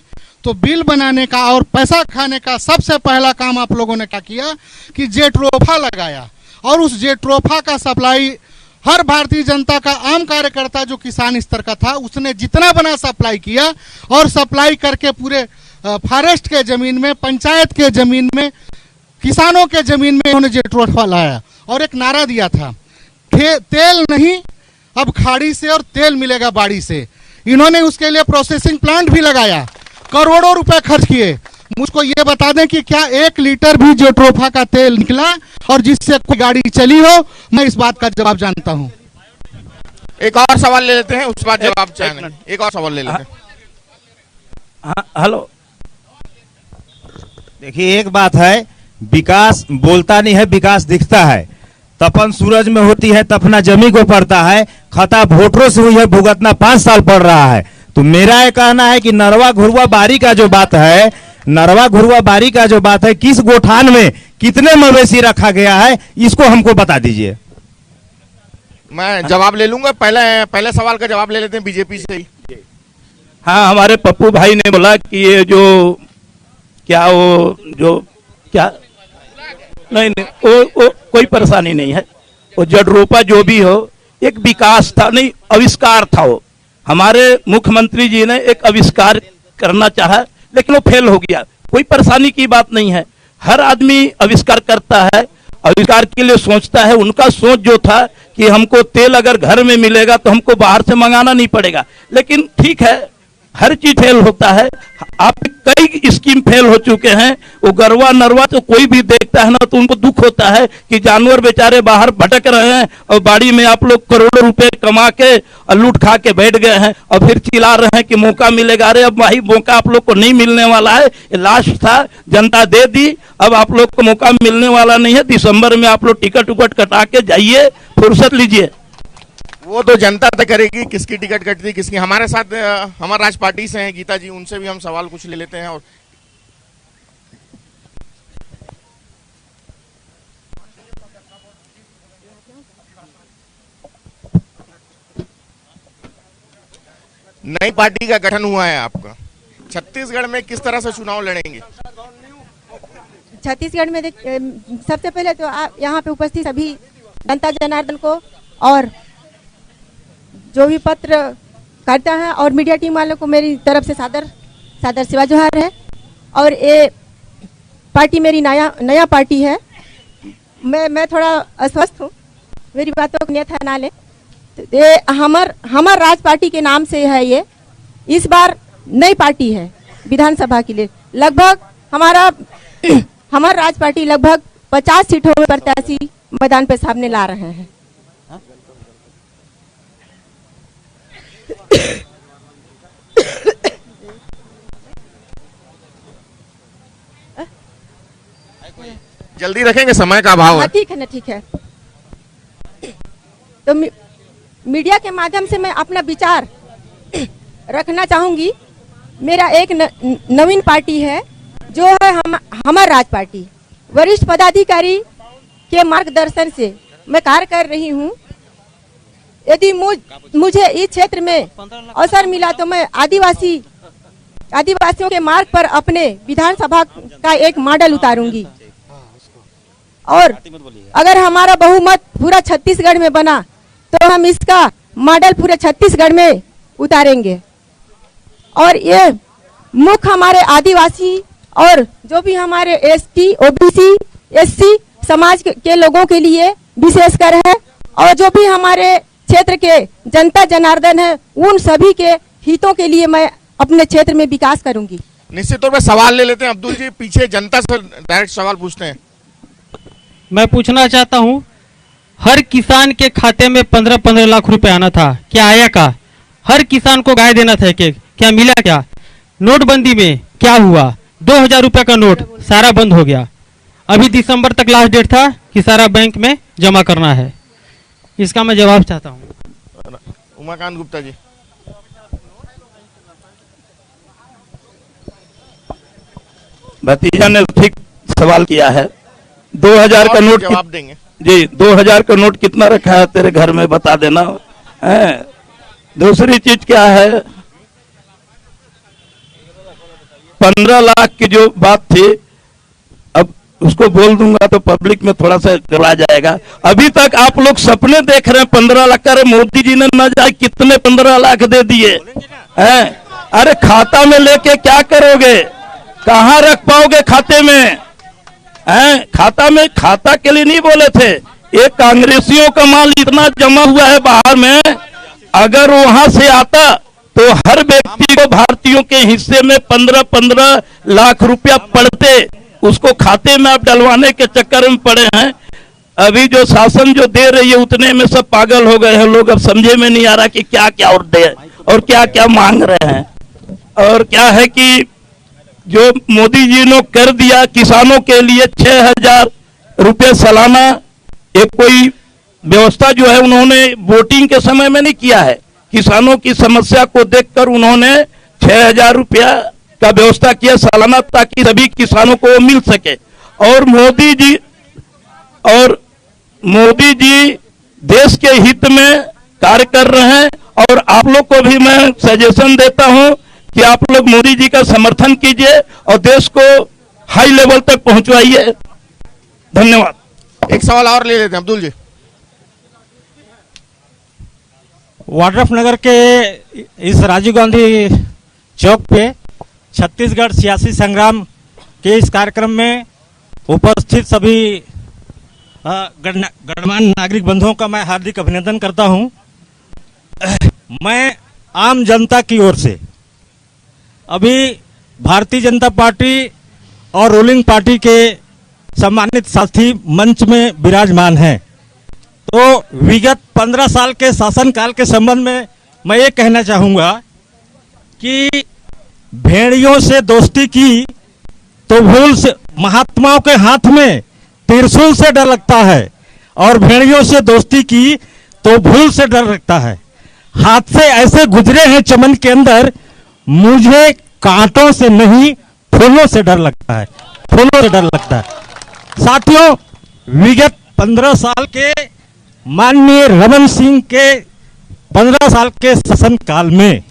तो बिल बनाने का और पैसा खाने का सबसे पहला काम आप लोगों ने क्या किया कि जेट्रोफा लगाया, और उस जेट्रोफा का सप्लाई हर भारतीय जनता का आम कार्यकर्ता जो किसान स्तर का था उसने जितना बना सप्लाई किया, और सप्लाई करके पूरे फॉरेस्ट के जमीन में, पंचायत के जमीन में, किसानों के जमीन में उन्होंने जेट्रोफा लाया और एक नारा दिया था, तेल नहीं अब खाड़ी से और तेल मिलेगा बाड़ी से। इन्होंने उसके लिए प्रोसेसिंग प्लांट भी लगाया, करोड़ों रुपए खर्च किए। मुझको ये बता दें कि क्या 1 लीटर भी जेट्रोफा का तेल निकला और जिससे कोई गाड़ी चली हो? मैं इस बात का जवाब जानता हूं। एक और सवाल ले लेते हैं, उस बात जवाब चाहेंगे। एक और सवाल ले लेते हैं। हेलो, देखिए एक बात है, विकास बोलता नहीं है, विकास दिखता है। तपन सूरज में होती है, तपना जमी को पड़ता है। खता वोटरों से हुई है, भुगतना 5 साल पड़ रहा है। तो मेरा ये कहना है कि नरवा घुरवा बारी का जो बात है, नरवा घुरवा बारी का जो बात है, किस गोठान में कितने मवेशी रखा गया है, इसको हमको बता दीजिए। मैं जवाब ले लूंगा, पहले सवाल का जवाब ले लेते हैं बीजेपी से ही। हाँ, हमारे पप्पू भाई ने बोला कि ये जो क्या वो जो क्या नहीं वो कोई परेशानी नहीं है। वो जड़रोपा जो भी हो, एक विकास था, नहीं आविष्कार था। वो हमारे मुख्यमंत्री जी ने एक आविष्कार करना चाहा, लेकिन वो फेल हो गया। कोई परेशानी की बात नहीं है। हर आदमी आविष्कार करता है, आविष्कार के लिए सोचता है। उनका सोच जो था कि हमको तेल अगर घर में मिलेगा तो हमको बाहर से मंगाना नहीं पड़ेगा, लेकिन ठीक है, हर चीज फेल होता है। आप कई स्कीम फेल हो चुके हैं। वो गरवा नरवा तो कोई भी देखता है ना तो उनको दुख होता है कि जानवर बेचारे बाहर भटक रहे हैं और बाड़ी में आप लोग करोड़ों रुपए कमा के और लूट खा के बैठ गए हैं और फिर चिल्ला रहे हैं कि मौका मिलेगा। अरे अब वही मौका आप लोग को नहीं मिलने वाला है। लास्ट था, जनता दे दी, अब आप लोग को मौका मिलने वाला नहीं है। दिसंबर में आप लोग टिकट उकट कटा के जाइए, फुर्सत लीजिए। वो तो जनता तय करेगी किसकी टिकट कटती किसकी। हमारे साथ हमारे राज पार्टी से हैं गीता जी, उनसे भी हम सवाल कुछ ले लेते हैं। और नई पार्टी का गठन हुआ है आपका, छत्तीसगढ़ में किस तरह से चुनाव लड़ेंगे? छत्तीसगढ़ में सबसे पहले तो यहाँ पे उपस्थित सभी जनता जनार्दन को और जो भी पत्र करता है और मीडिया टीम वालों को मेरी तरफ से सादर सेवा जोहार है। और ये पार्टी मेरी नया पार्टी है। मैं थोड़ा अस्वस्थ हूँ, मेरी बातों को अन्यथा ना ले। ये हमार राज पार्टी के नाम से है। ये इस बार नई पार्टी है विधानसभा के लिए। लगभग हमारा राज पार्टी लगभग 50 सीटों में प्रत्याशी मैदान पे सामने ला रहे हैं। जल्दी रखेंगे, समय का अभाव है। ठीक है ना, ठीक है। तो मीडिया के माध्यम से मैं अपना विचार रखना चाहूंगी। मेरा एक नवीन पार्टी है जो है हमार राज पार्टी। वरिष्ठ पदाधिकारी के मार्गदर्शन से मैं कार्य कर रही हूँ। यदि मुझे इस क्षेत्र में अवसर मिला तो मैं आदिवासियों के मार्ग पर अपने विधानसभा का एक मॉडल उतारूंगी। और अगर हमारा बहुमत पूरा छत्तीसगढ़ में बना तो हम इसका मॉडल पूरे छत्तीसगढ़ में उतारेंगे। और ये मुख्य हमारे आदिवासी और जो भी हमारे एसटी, ओबीसी, एससी समाज के लोगों के लिए विशेषकर है। और जो भी हमारे क्षेत्र के जनता जनार्दन है, उन सभी के हितों के लिए मैं अपने क्षेत्र में विकास करूंगी। निश्चित तौर पर सवाल ले लेते हैं। अब्दुल जी पीछे जनता से डायरेक्ट सवाल पूछते हैं। मैं पूछना चाहता हूं, हर किसान के खाते में 15-15 लाख रुपए आना था, क्या आया? का हर किसान को गाय देना था एक, क्या मिला? क्या नोटबंदी में क्या हुआ? 2000 रुपए का नोट सारा बंद हो गया। अभी दिसंबर तक लास्ट डेट था कि सारा बैंक में जमा करना है। इसका मैं जवाब चाहता हूं। उमाकांत गुप्ता जी। भतीजा ने ठीक सवाल किया है। 2000 का नोट जवाब देंगे जी। 2000 का नोट कितना रखा है तेरे घर में, बता देना है। दूसरी चीज क्या है, 15 लाख की जो बात थी, अब उसको बोल दूंगा तो पब्लिक में थोड़ा सा गला जाएगा। अभी तक आप लोग सपने देख रहे हैं 15 लाख। अरे मोदी जी ने न जाए कितने 15 लाख दे दिए हैं। अरे खाता में लेके क्या करोगे? कहाँ रख पाओगे खाते में? खाता के लिए नहीं बोले थे। एक कांग्रेसियों का माल इतना जमा हुआ है बाहर में, अगर वहां से आता तो हर व्यक्ति को भारतीयों के हिस्से में 15-15 लाख रुपया पड़ते। उसको खाते में आप डलवाने के चक्कर में पड़े हैं। अभी जो शासन जो दे रही है उतने में सब पागल हो गए हैं लोग। अब समझे में नहीं आ रहा कि क्या क्या और दे और क्या क्या मांग रहे हैं। और क्या है कि जो मोदी जी ने कर दिया किसानों के लिए 6000 रुपये सालाना, एक कोई व्यवस्था जो है उन्होंने वोटिंग के समय में नहीं किया है। किसानों की समस्या को देखकर उन्होंने 6000 रुपया का व्यवस्था किया सालाना, ताकि सभी किसानों को मिल सके। और मोदी जी देश के हित में कार्य कर रहे हैं। और आप लोग को भी मैं सजेशन देता हूं कि आप लोग मोदी जी का समर्थन कीजिए और देश को हाई लेवल तक पहुंचवाइए। धन्यवाद। एक सवाल और ले लेते हैं अब्दुल जी। वाड्रफ नगर के इस राजीव गांधी चौक पे छत्तीसगढ़ सियासी संग्राम के इस कार्यक्रम में उपस्थित सभी गणमान्य नागरिक बंधुओं का मैं हार्दिक अभिनंदन करता हूं। मैं आम जनता की ओर से अभी भारतीय जनता पार्टी और रूलिंग पार्टी के सम्मानित साथी मंच में विराजमान हैं, तो विगत 15 साल के शासनकाल के संबंध में मैं ये कहना चाहूँगा कि भेड़ियों से दोस्ती की तो भूल से महात्माओं के हाथ में त्रिशूल से डर लगता है, और भेड़ियों से दोस्ती की तो भूल से डर लगता है। हाथ से ऐसे गुजरे हैं चमन के अंदर, मुझे कांटों से नहीं फूलों से डर लगता है, फूलों से डर लगता है। साथियों, विगत 15 साल के माननीय रमन सिंह के 15 साल के शासन काल में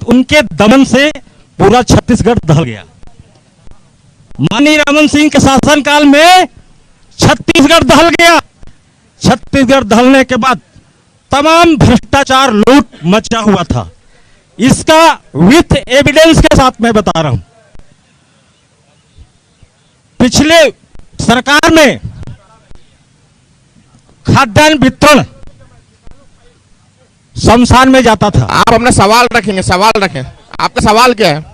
उनके दमन से पूरा छत्तीसगढ़ दहल गया। माननीय रमन सिंह के शासन काल में छत्तीसगढ़ दहल गया। छत्तीसगढ़ दहलने के बाद तमाम भ्रष्टाचार लूट मचा हुआ था। इसका विथ एविडेंस के साथ मैं बता रहा हूं। पिछले सरकार में खाद्यान्न वितरण शमशान में जाता था। आप अपना सवाल रखेंगे, सवाल रखें। आपका सवाल क्या है?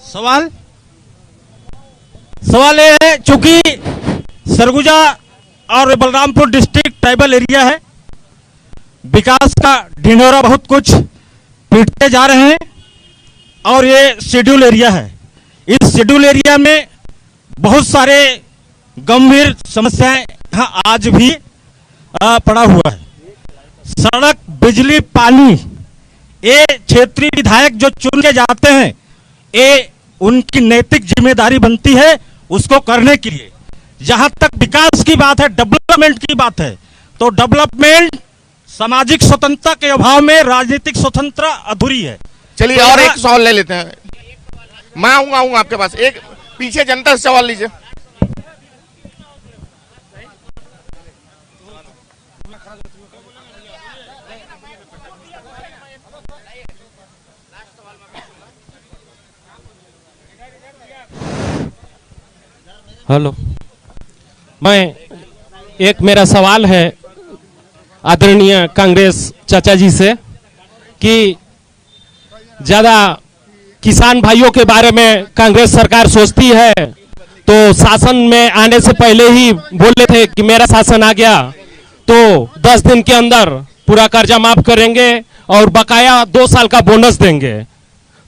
सवाल ये है, चूंकि सरगुजा और बलरामपुर डिस्ट्रिक्ट ट्राइबल एरिया है, विकास का ढिंढोरा बहुत कुछ पीटते जा रहे हैं, और ये शेड्यूल एरिया है। इस शेड्यूल एरिया में बहुत सारे गंभीर समस्याएं यहाँ आज भी पड़ा हुआ है। सड़क, बिजली, पानी, ये क्षेत्रीय विधायक जो चुन के जाते हैं, ये उनकी नैतिक जिम्मेदारी बनती है उसको करने के लिए। जहां तक विकास की बात है, डेवलपमेंट की बात है, तो डेवलपमेंट सामाजिक स्वतंत्रता के अभाव में राजनीतिक स्वतंत्रता अधूरी है। चलिए तो और एक सवाल ले लेते हैं। मैं आऊंगा आपके पास। एक पीछे जनता से सवाल लीजिए। हेलो, मैं एक मेरा सवाल है आदरणीय कांग्रेस चाचा जी से कि ज्यादा किसान भाइयों के बारे में कांग्रेस सरकार सोचती है, तो शासन में आने से पहले ही बोले थे कि मेरा शासन आ गया तो 10 दिन के अंदर पूरा कर्जा माफ करेंगे और बकाया 2 साल का बोनस देंगे।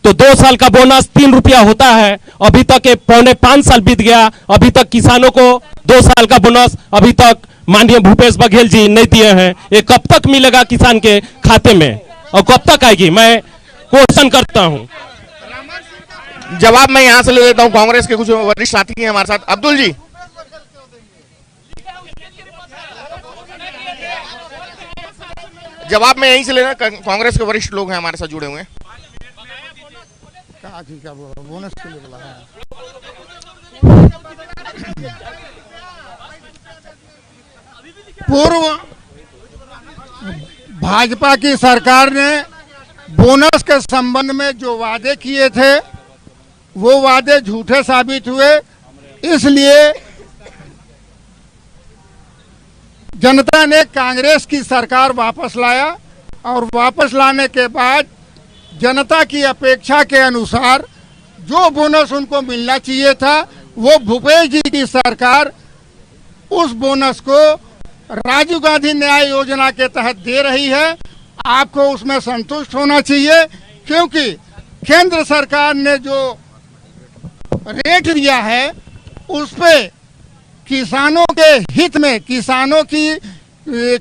तो 2 साल का बोनस 3 रुपया होता है, अभी तक 4.5 साल बीत गया, अभी तक किसानों को 2 साल का बोनस अभी तक माननीय भूपेश बघेल जी नहीं दिए हैं। ये कब तक मिलेगा किसान के खाते में और कब तक आएगी? मैं क्वेश्चन करता हूं। जवाब मैं यहां से ले लेता हूं। कांग्रेस के कुछ वरिष्ठ साथी हैं हमारे साथ। अब्दुल जी, जवाब मैं यहीं से लेना। कांग्रेस के वरिष्ठ लोग हैं हमारे साथ जुड़े हुए हैं। क्या बोनस के लिए बोला है? पूर्व भाजपा की सरकार ने बोनस के संबंध में जो वादे किए थे वो वादे झूठे साबित हुए, इसलिए जनता ने कांग्रेस की सरकार वापस लाया और वापस लाने के बाद जनता की अपेक्षा के अनुसार जो बोनस उनको मिलना चाहिए था वो भूपेश जी की सरकार उस बोनस को राजीव गांधी न्याय योजना के तहत दे रही है। आपको उसमें संतुष्ट होना चाहिए, क्योंकि केंद्र सरकार ने जो रेट दिया है उस पे किसानों के हित में, किसानों की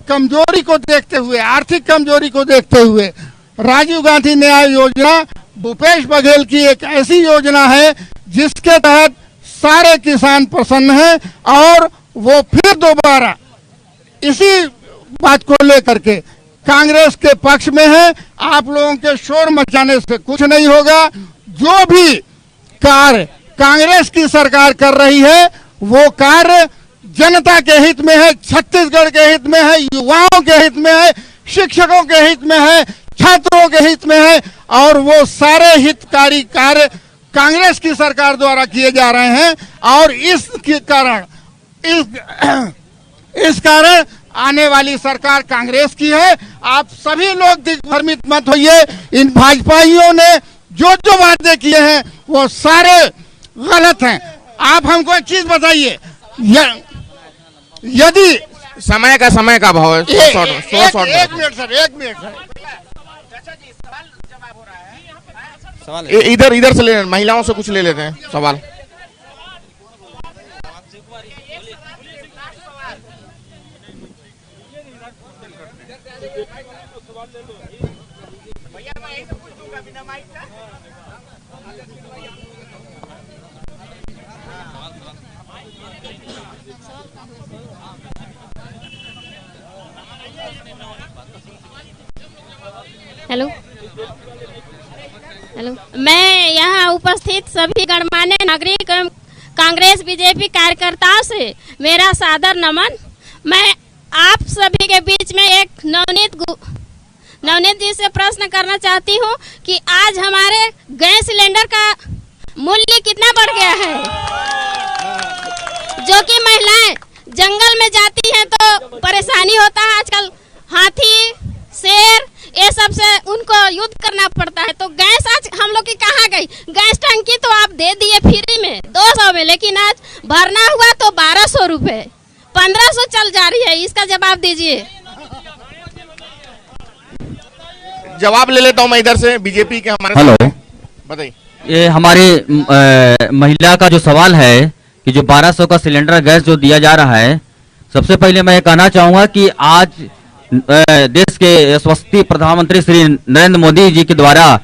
कमजोरी को देखते हुए, आर्थिक कमजोरी को देखते हुए राजीव गांधी न्याय योजना भूपेश बघेल की एक ऐसी योजना है जिसके तहत सारे किसान प्रसन्न हैं और वो फिर दोबारा इसी बात को लेकर के कांग्रेस के पक्ष में है। आप लोगों के शोर मचाने से कुछ नहीं होगा। जो भी कार्य कांग्रेस की सरकार कर रही है वो कार्य जनता के हित में है, छत्तीसगढ़ के हित में है, युवाओं के हित में है, शिक्षकों के हित में है, छात्रों के हित में है, और वो सारे हितकारी कार्य कांग्रेस की सरकार द्वारा किए जा रहे हैं। और इस कारण आने वाली सरकार कांग्रेस की है। आप सभी लोग दिग्भ्रमित मत होइए। इन भाजपाइयों ने जो जो वादे किए हैं वो सारे गलत हैं। आप हमको एक चीज बताइए, यदि समय का भाव है। एक मिनट सर। इधर से ले, महिलाओं से कुछ ले लेते हैं सवाल। हेलो, मैं यहाँ उपस्थित सभी गणमान्य नागरिक कांग्रेस बीजेपी कार्यकर्ताओं से मेरा सादर नमन। मैं आप सभी के बीच में एक नवनीत जी से प्रश्न करना चाहती हूँ कि आज हमारे गैस सिलेंडर का मूल्य कितना बढ़ गया है। जो कि महिलाएं जंगल में जाती हैं तो परेशानी होता है। आजकल हाथी, शेर, ये सब से उनको युद्ध करना पड़ता है। तो गैस आज हम लोग की कहाँ गई? गैस टंकी तो आप दे दिए फ्री में 200 में, लेकिन आज भरना हुआ तो 1200 रुपए, 1500 चल जा रही है। इसका जवाब दीजिए। जवाब ले लेता हूँ मैं इधर से, बीजेपी के हमारे। हेलो, बताइए। ये हमारे महिला का जो सवाल है कि जो 1200 का सिलेंडर गैस जो दिया जा रहा है, सबसे पहले मैं ये कहना चाहूंगा कि आज देश के यशस्वी प्रधानमंत्री श्री नरेंद्र मोदी जी के द्वारा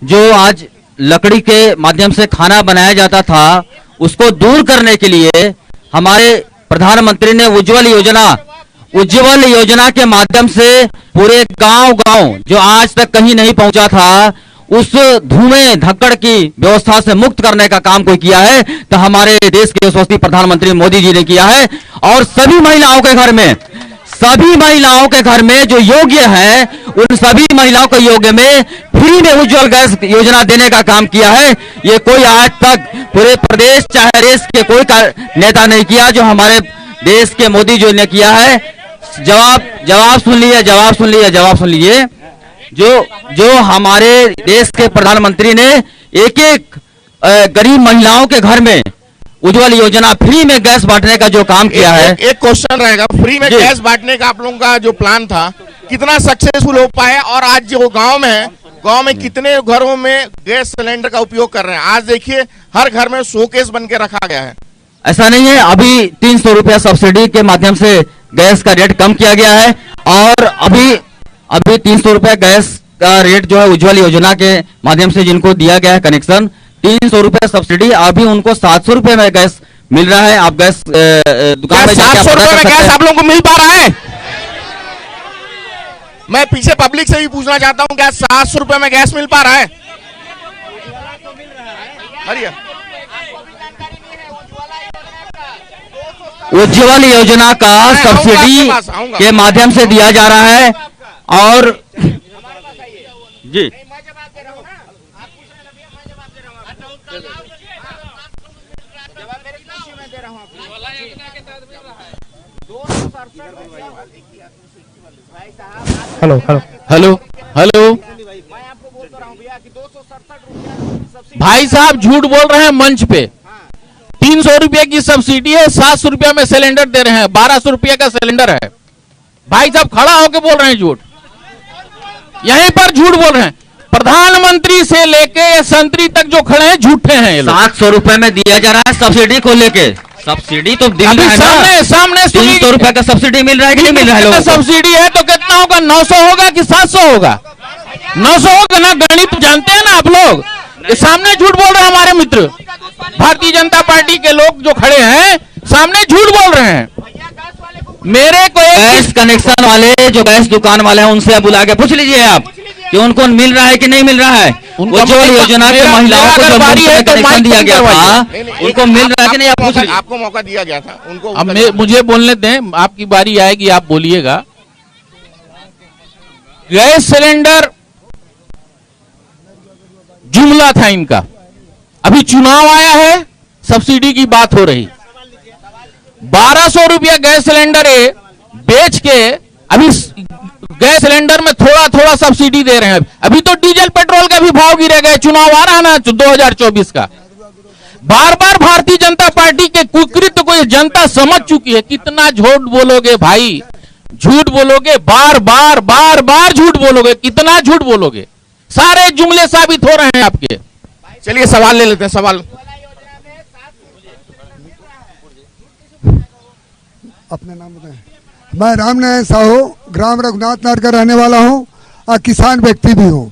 जो आज लकड़ी के माध्यम से खाना बनाया जाता था, उसको दूर करने के लिए हमारे प्रधानमंत्री ने उज्जवल योजना के माध्यम से पूरे गांव जो आज तक कहीं नहीं पहुंचा था, उस धुएं धक्कड़ की व्यवस्था से मुक्त करने का काम कोई किया है तो हमारे देश के यशस्वी प्रधानमंत्री मोदी जी ने किया है। और सभी महिलाओं के घर में जो योग्य है, उन सभी महिलाओं के योग्य में फ्री में उज्जवल गैस योजना देने का काम किया है। ये कोई आज तक पूरे प्रदेश चाहे देश के कोई नेता नहीं किया जो हमारे देश के मोदी जी ने किया है। जवाब सुन लीजिए। जो हमारे देश के प्रधानमंत्री ने एक गरीब महिलाओं के घर में उज्जवल योजना फ्री में गैस बांटने का जो काम किया है। एक क्वेश्चन रहेगा, फ्री में गैस बांटने का आप लोगों का जो प्लान था कितना सक्सेसफुल हो पाया? और आज जो गांव में है, गांव में कितने घरों में गैस सिलेंडर का उपयोग कर रहे हैं? आज देखिए हर घर में शोकेस बन के रखा गया है। ऐसा नहीं है, अभी 300 रुपया सब्सिडी के माध्यम से गैस का रेट कम किया गया है और अभी 300 रुपया गैस का रेट जो है उज्जवल योजना के माध्यम से जिनको दिया गया है कनेक्शन, 300 रुपया सब्सिडी, अभी उनको 700 रुपये में गैस मिल रहा है। आप गैस दुकान में 700 रुपये में गैस आप लोगों को मिल पा रहा है? मैं पीछे पब्लिक से भी पूछना चाहता हूँ, क्या 700 रुपये में गैस मिल पा रहा है? उज्जवल योजना का सब्सिडी के माध्यम से दिया जा रहा है। और जी हेलो भाई साहब झूठ बोल रहे हैं मंच पे। 300 रुपये की सब्सिडी है, 700 रुपया में सिलेंडर दे रहे हैं, 1200 रुपये का सिलेंडर है। भाई साहब खड़ा होकर बोल रहे हैं झूठ, यहीं पर झूठ बोल रहे हैं। प्रधानमंत्री से लेके संतरी तक जो खड़े हैं झूठे हैं ये लोग। 700 रुपए में दिया जा रहा है सब्सिडी को लेके। सब्सिडी तो मिल रहा है सामने 300 रुपए का सब्सिडी मिल रहा है कि नहीं मिल रहा है लोगों को? सब्सिडी है तो कितना होगा? 900 होगा कि 700 होगा? 900 होगा ना, गणित जानते हैं ना आप लोग। सामने झूठ बोल रहे हैं हमारे मित्र भारतीय जनता पार्टी के लोग जो खड़े हैं, सामने झूठ बोल रहे हैं। मेरे को गैस कनेक्शन वाले जो गैस दुकान वाले हैं उनसे आप बुला के पूछ लीजिए आप कि उनको मिल रहा है कि नहीं मिल रहा है। उज्ज्वल योजना के महिलाओं को जो कनेक्शन दिया गया था उनको मिल रहा है कि नहीं, आप पूछ लीजिए। आपको मौका दिया गया था उनको। अब मुझे बोलने दें, आपकी बारी आएगी, आप बोलिएगा। गैस सिलेंडर जुमला था इनका। अभी चुनाव आया है, सब्सिडी की बात हो रही। 1200 रुपया गैस सिलेंडर बेच के अभी गैस सिलेंडर में थोड़ा थोड़ा सब्सिडी दे रहे हैं। अभी तो डीजल पेट्रोल का भी भाव गिरे गए। चुनाव आ रहा है ना 2024 का। बार बार भारतीय जनता पार्टी के कुकृत्य को जनता समझ चुकी है। कितना झूठ बोलोगे भाई, झूठ बोलोगे, बार बार बार बार झूठ बोलोगे, कितना झूठ बोलोगे। सारे जुमले साबित हो रहे हैं आपके। चलिए सवाल ले लेते हैं। सवाल अपना नाम बताएं। मैं रामनारायण साहू, ग्राम रघुनाथ नगर का रहने वाला हूं और किसान व्यक्ति भी हूं।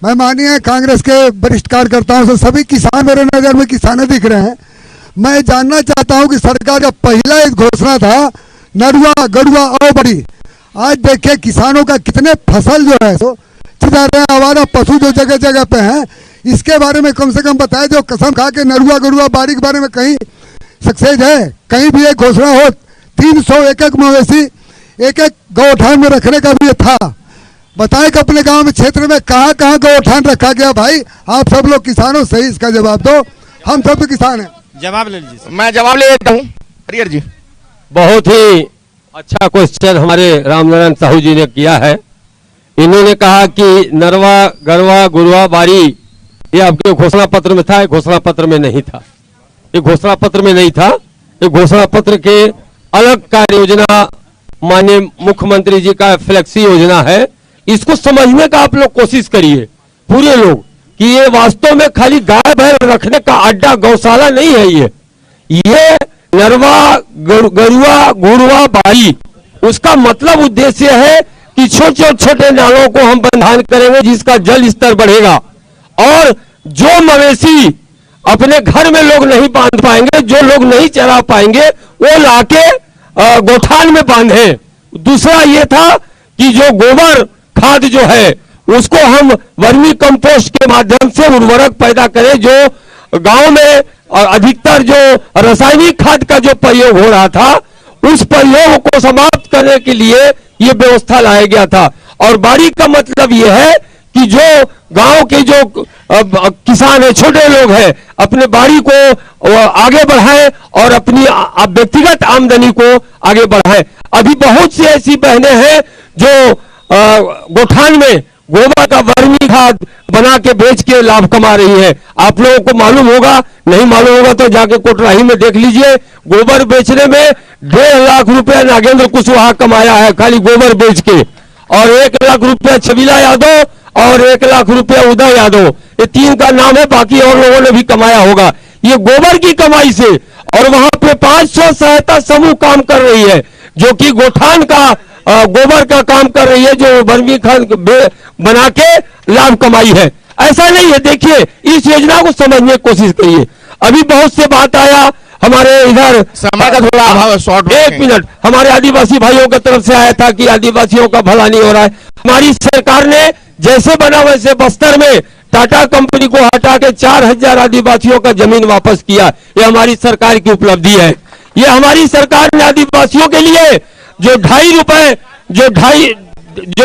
मैं माननीय कांग्रेस के वरिष्ठ कार्यकर्ताओं से सभी किसान मेरे नजर में किसान दिख रहे हैं। मैं जानना चाहता हूं कि सरकार का पहला एक घोषणा था नरुआ गरुआ और बड़ी, आज देखिए किसानों का कितने फसल जो है सो चिता रहे, आवारा पशु जो जगह जगह पे हैं, इसके बारे में कम से कम बताए। जो कसम खा के नरुआ गरुआ बाड़ी के बारे में कहीं सक्सेस है, कहीं भी एक घोषणा हो। 300 एक मवेशी एक गौठान में रखने का भी था। बताएं कि अपने गांव में क्षेत्र में कहां कहां गौठान रखा गया। भाई आप सब लोग किसानों, सही इसका जवाब दो। हम सब तो किसान हैं। जवाब ले लीजिए। मैं जवाब ले लेता हूँ। हरियर जी, बहुत ही अच्छा क्वेश्चन हमारे रामनारायण साहू जी ने किया है। इन्होंने कहा कि नरवा गरवा गुरुआ बारी ये आपके घोषणा पत्र में था, घोषणा पत्र में नहीं था। ये घोषणा पत्र में नहीं था, ये घोषणा पत्र के अलग कार्य योजना माननीय मुख्यमंत्री जी का फ्लेक्सी योजना है। इसको समझने का आप लोग कोशिश करिए पूरे लोग कि ये वास्तव में खाली गाय बैल रखने का अड्डा गौशाला नहीं है। ये नरवा गरुआ गुरुआ बाड़ी, उसका मतलब उद्देश्य है कि छोटे छोटे नालों को हम बंधान करेंगे जिसका जल स्तर बढ़ेगा, और जो मवेशी अपने घर में लोग नहीं बांध पाएंगे, जो लोग नहीं चरा पाएंगे, वो लाके गोठान में बांधे। दूसरा ये था कि जो गोबर खाद जो है उसको हम वर्मी कंपोस्ट के माध्यम से उर्वरक पैदा करें। जो गांव में अधिकतर जो रासायनिक खाद का जो प्रयोग हो रहा था, उस प्रयोग को समाप्त करने के लिए ये व्यवस्था लाया गया था। और बाड़ी का मतलब ये है कि जो गांव के जो किसान है, छोटे लोग हैं, अपने बाड़ी को आगे बढ़ाएं और अपनी व्यक्तिगत आमदनी को आगे बढ़ाएं। अभी बहुत सी ऐसी बहनें हैं जो गोठान में गोबर का वर्मी खाद बना के बेच के लाभ कमा रही है। आप लोगों को मालूम होगा, नहीं मालूम होगा तो जाके कोटराही में देख लीजिए। गोबर बेचने में 1.5 लाख रुपया नागेंद्र कुशवाहा कमाया है खाली गोबर बेच के, और 1 लाख रुपया छबीला यादव और 1 लाख रुपया उदय यादव, ये 3 का नाम है। बाकी और लोगों ने भी कमाया होगा ये गोबर की कमाई से। और वहां पे 500 सहायता समूह काम कर रही है जो कि गोठान का गोबर का काम कर रही है, जो वर्मी खाद बना के लाभ कमाई है। ऐसा नहीं है। देखिए इस योजना को समझने की कोशिश करिए। अभी बहुत से बात आया हमारे इधर, समय का थोड़ा अभाव, शॉर्ट 1 मिनट, हमारे आदिवासी भाइयों की तरफ से आया था कि आदिवासियों का भला नहीं हो रहा है। हमारी सरकार ने जैसे बना वैसे बस्तर में टाटा कंपनी को हटा के 4000 आदिवासियों का जमीन वापस किया। ये हमारी सरकार की उपलब्धि है। ये हमारी सरकार ने आदिवासियों के लिए जो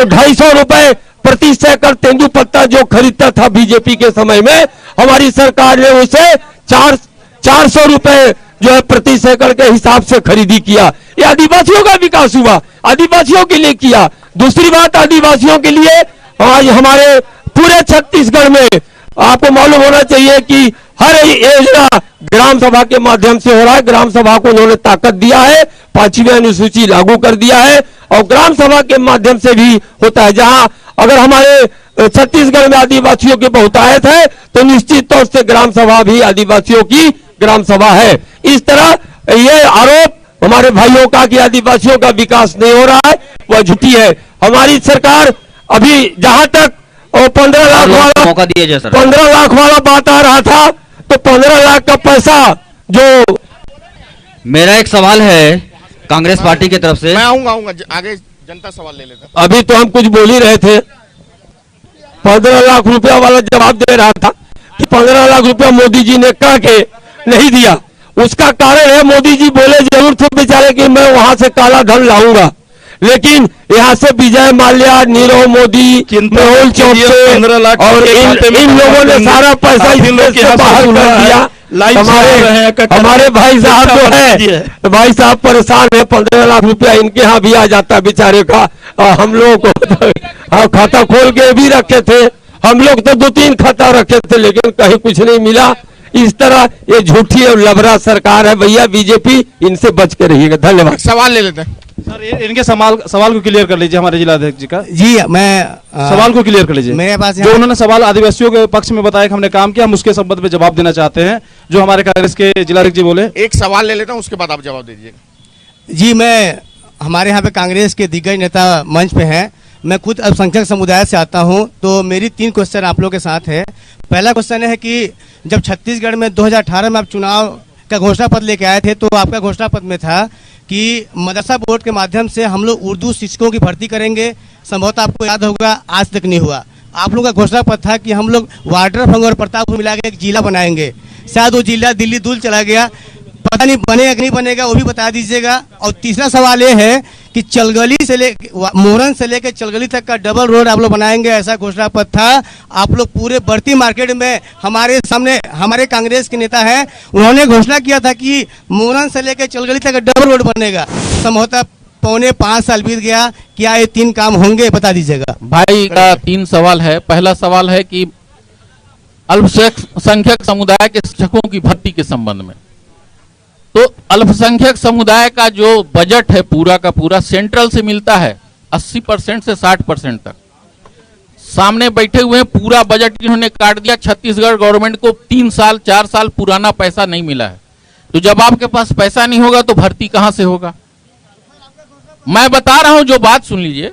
250 रुपए प्रति सैकड़ तेंदुपत्ता जो खरीदता था बीजेपी के समय में, हमारी सरकार ने उसे 400 रुपए जो है प्रति सैकड़ के हिसाब से खरीदी किया। ये आदिवासियों का विकास हुआ, आदिवासियों के लिए किया। दूसरी बात, आदिवासियों के लिए आज हमारे पूरे छत्तीसगढ़ में आपको मालूम होना चाहिए कि हर योजना ग्राम सभा के माध्यम से हो रहा है। ग्राम सभा को उन्होंने ताकत दिया है, 5वीं अनुसूची लागू कर दिया है, और ग्राम सभा के माध्यम से भी होता है। जहां अगर हमारे छत्तीसगढ़ में आदिवासियों की बहुतायत है तो निश्चित तौर से ग्राम सभा भी आदिवासियों की ग्राम सभा है। इस तरह ये आरोप हमारे भाइयों का कि आदिवासियों का विकास नहीं हो रहा है, वह झूठी है। हमारी सरकार अभी जहां तक 15 लाख वाला मौका दिया जाए सर। 15 लाख वाला बात आ रहा था, तो 15 लाख का पैसा जो मेरा एक सवाल है, कांग्रेस पार्टी की तरफ से। मैं आऊंगा आगे जनता सवाल ले लेता। अभी तो हम कुछ बोल ही रहे थे, 15 लाख रुपया वाला जवाब दे रहा था कि 15 लाख रुपया मोदी जी ने कह के नहीं दिया। उसका कारण है, मोदी जी बोले जरूर थे बेचारे कि मैं वहां से काला धन लाऊंगा, लेकिन यहाँ से विजय माल्या, नीरव मोदी, मेहुल चौकसे और इन लोगों ने सारा पैसा इस देश से बाहर कर दिया। हमारे भाई साहब जो है, भाई साहब परेशान है। 15 लाख रुपया इनके यहाँ भी आ जाता है बेचारे का। हम लोग को खाता खोल के भी रखे थे, हम लोग तो 2-3 खाता रखे थे, लेकिन कहीं कुछ नहीं मिला। इस तरह ये झूठी और लबरा सरकार है भैया बीजेपी, इनसे बच के रहिएगा। धन्यवाद। सवाल ले लेते हैं सर, इनके सवाल को क्लियर कर लीजिए हमारे जिलाध्यक्ष जी का। जी मैं सवाल को क्लियर कर लीजिए। मेरे पास जो उन्होंने सवाल आदिवासियों के पक्ष में बताया कि हमने काम किया, हम उसके संबंध में जवाब देना चाहते हैं, जो हमारे कांग्रेस के जिलाध्यक्ष जी बोले। एक सवाल ले लेता हूं, उसके बाद आप जवाब दे दीजिएगा। जी मैं हमारे यहाँ पे कांग्रेस के दिग्गज नेता मंच पे हैं। मैं खुद अल्पसंख्यक समुदाय से आता हूँ, तो मेरी 3 क्वेश्चन आप लोग के साथ है। पहला क्वेश्चन है कि जब छत्तीसगढ़ में 2018 में आप चुनाव का घोषणा पत्र लेके आए थे, तो आपका घोषणा पत्र में था कि मदरसा बोर्ड के माध्यम से हम लोग उर्दू शिक्षकों की भर्ती करेंगे। संभवतः आपको याद होगा, आज तक नहीं हुआ। आप लोगों का घोषणा पत्र था कि हम लोग वाड्रफगंज और प्रतापपुर मिला के एक जिला बनाएंगे। शायद वो जिला दिल्ली दूर चला गया, पता नहीं बनेगा कि नहीं बनेगा, वो भी बता दीजिएगा। और तीसरा सवाल ये है कि चलगली से मोरन से लेकर चलगली तक का डबल रोड आप लोग बनाएंगे, ऐसा घोषणा पत्र था। आप लोग पूरे बढ़ती मार्केट में हमारे सामने हमारे कांग्रेस के नेता हैं, उन्होंने घोषणा किया था कि मोरन से लेकर चलगली तक का डबल रोड बनेगा। संभवतः 4.5 साल बीत गया, क्या ये 3 काम होंगे, बता दीजिएगा। भाई का 3 सवाल है। पहला सवाल है कि अल्पसंख्यक समुदाय के शिक्षकों की भर्ती के संबंध में, तो अल्पसंख्यक समुदाय का जो बजट है पूरा का पूरा सेंट्रल से मिलता है 80% से 60% तक। सामने बैठे हुए पूरा बजट इन्होंने काट दिया। छत्तीसगढ़ गवर्नमेंट को 3 साल 4 साल पुराना पैसा नहीं मिला है। तो जब आपके पास पैसा नहीं होगा तो भर्ती कहां से होगा? मैं बता रहा हूं, जो बात सुन लीजिए।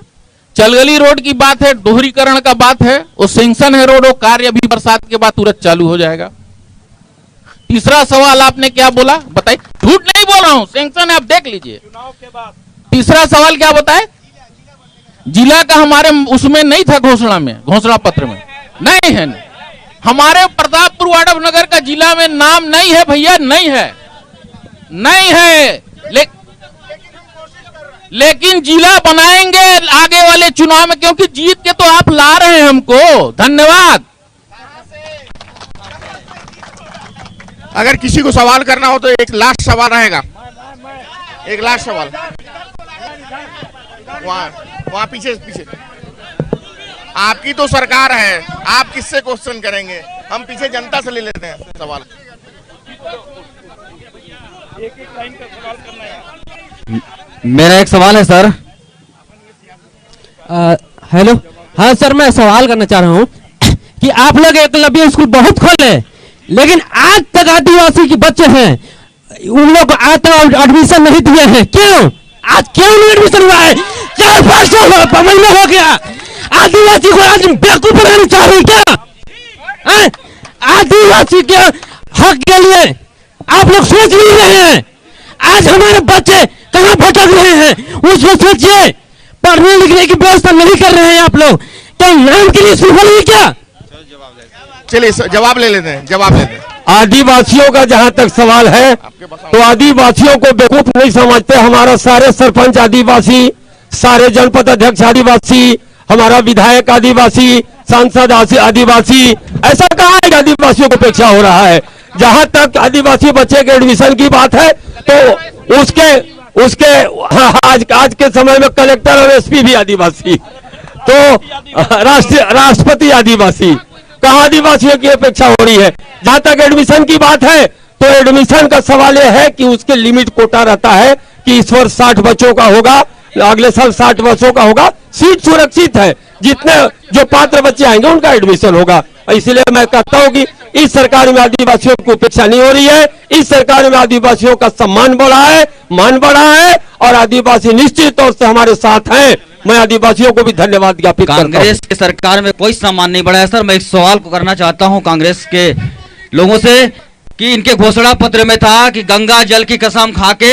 चलगली रोड की बात है, दोहरीकरण का बात है, वो सैंक्शन है रोड, वो कार्य अभी बरसात के बाद तुरंत चालू हो जाएगा। तीसरा सवाल आपने क्या बोला बताइए, झूठ नहीं बोल रहा हूं, सैंक्शन है, आप देख लीजिए। तीसरा सवाल क्या बताए? जिला का हमारे उसमें नहीं था, घोषणा पत्र में नहीं है। हमारे प्रतापपुर वाड्रफनगर का जिला में नाम नहीं है भैया, नहीं है। लेकिन जिला बनाएंगे आगे वाले चुनाव में, क्योंकि जीत के तो आप ला रहे हैं हमको। धन्यवाद। अगर किसी को सवाल करना हो तो एक लास्ट सवाल रहेगा, एक लास्ट सवाल वहां पीछे। आपकी तो सरकार है, आप किससे क्वेश्चन करेंगे? हम पीछे जनता से ले लेते हैं सवाल। मेरा एक सवाल है सर। हेलो, हाँ सर, मैं सवाल करना चाह रहा हूँ कि आप लोग एकलव्य स्कूल बहुत खोले, लेकिन आज तक आदिवासी के बच्चे हैं, उन लोग आज तक एडमिशन नहीं दिए हैं। क्यों? आज क्यों नहीं एडमिशन हुआ है? 4-5 साल महीना हो गया। आदिवासी को आज बेवकूफ बनाना चाह रहे क्या? आदिवासी के हक के लिए आप लोग सोच नहीं रहे हैं। आज हमारे बच्चे कहाँ भटक रहे हैं, उसको सोचिए। पढ़ने लिखने की व्यवस्था नहीं कर रहे हैं आप लोग, क्या नाम के लिए सुफल है क्या? चलिए जवाब ले लेते हैं। आदिवासियों का जहां तक सवाल है, तो आदिवासियों को बेवकूफ नहीं समझते। हमारा सारे सरपंच आदिवासी, सारे जनपद अध्यक्ष आदिवासी, हमारा विधायक आदिवासी, सांसद आदिवासी। ऐसा कहाँ है आदिवासियों को उपेक्षा हो रहा है? जहां तक आदिवासी बच्चे के एडमिशन की बात है, तो उसके आज के समय में कलेक्टर और एसपी भी आदिवासी, तो राष्ट्रपति आदिवासी। कहाँ आदिवासियों की अपेक्षा हो रही है? जहां तक एडमिशन की बात है, तो एडमिशन का सवाल यह है कि उसके लिमिट कोटा रहता है कि इस वर्ष 60 बच्चों का होगा, अगले साल 60 बच्चों का होगा। सीट सुरक्षित है, जितने जो पात्र बच्चे आएंगे उनका एडमिशन होगा। इसलिए मैं कहता हूं कि इस सरकार में आदिवासियों की उपेक्षा नहीं हो रही है। इस सरकार में आदिवासियों का सम्मान बढ़ा है, मान बढ़ा है, और आदिवासी निश्चित तौर से हमारे साथ हैं। मैं आदिवासियों को भी धन्यवाद ज्ञापित करता हूं। कांग्रेस की सरकार में कोई सम्मान नहीं बढ़ा है सर। मैं एक सवाल को करना चाहता हूं कांग्रेस के लोगों से कि इनके घोषणा पत्र में था कि गंगा जल की कसम खा के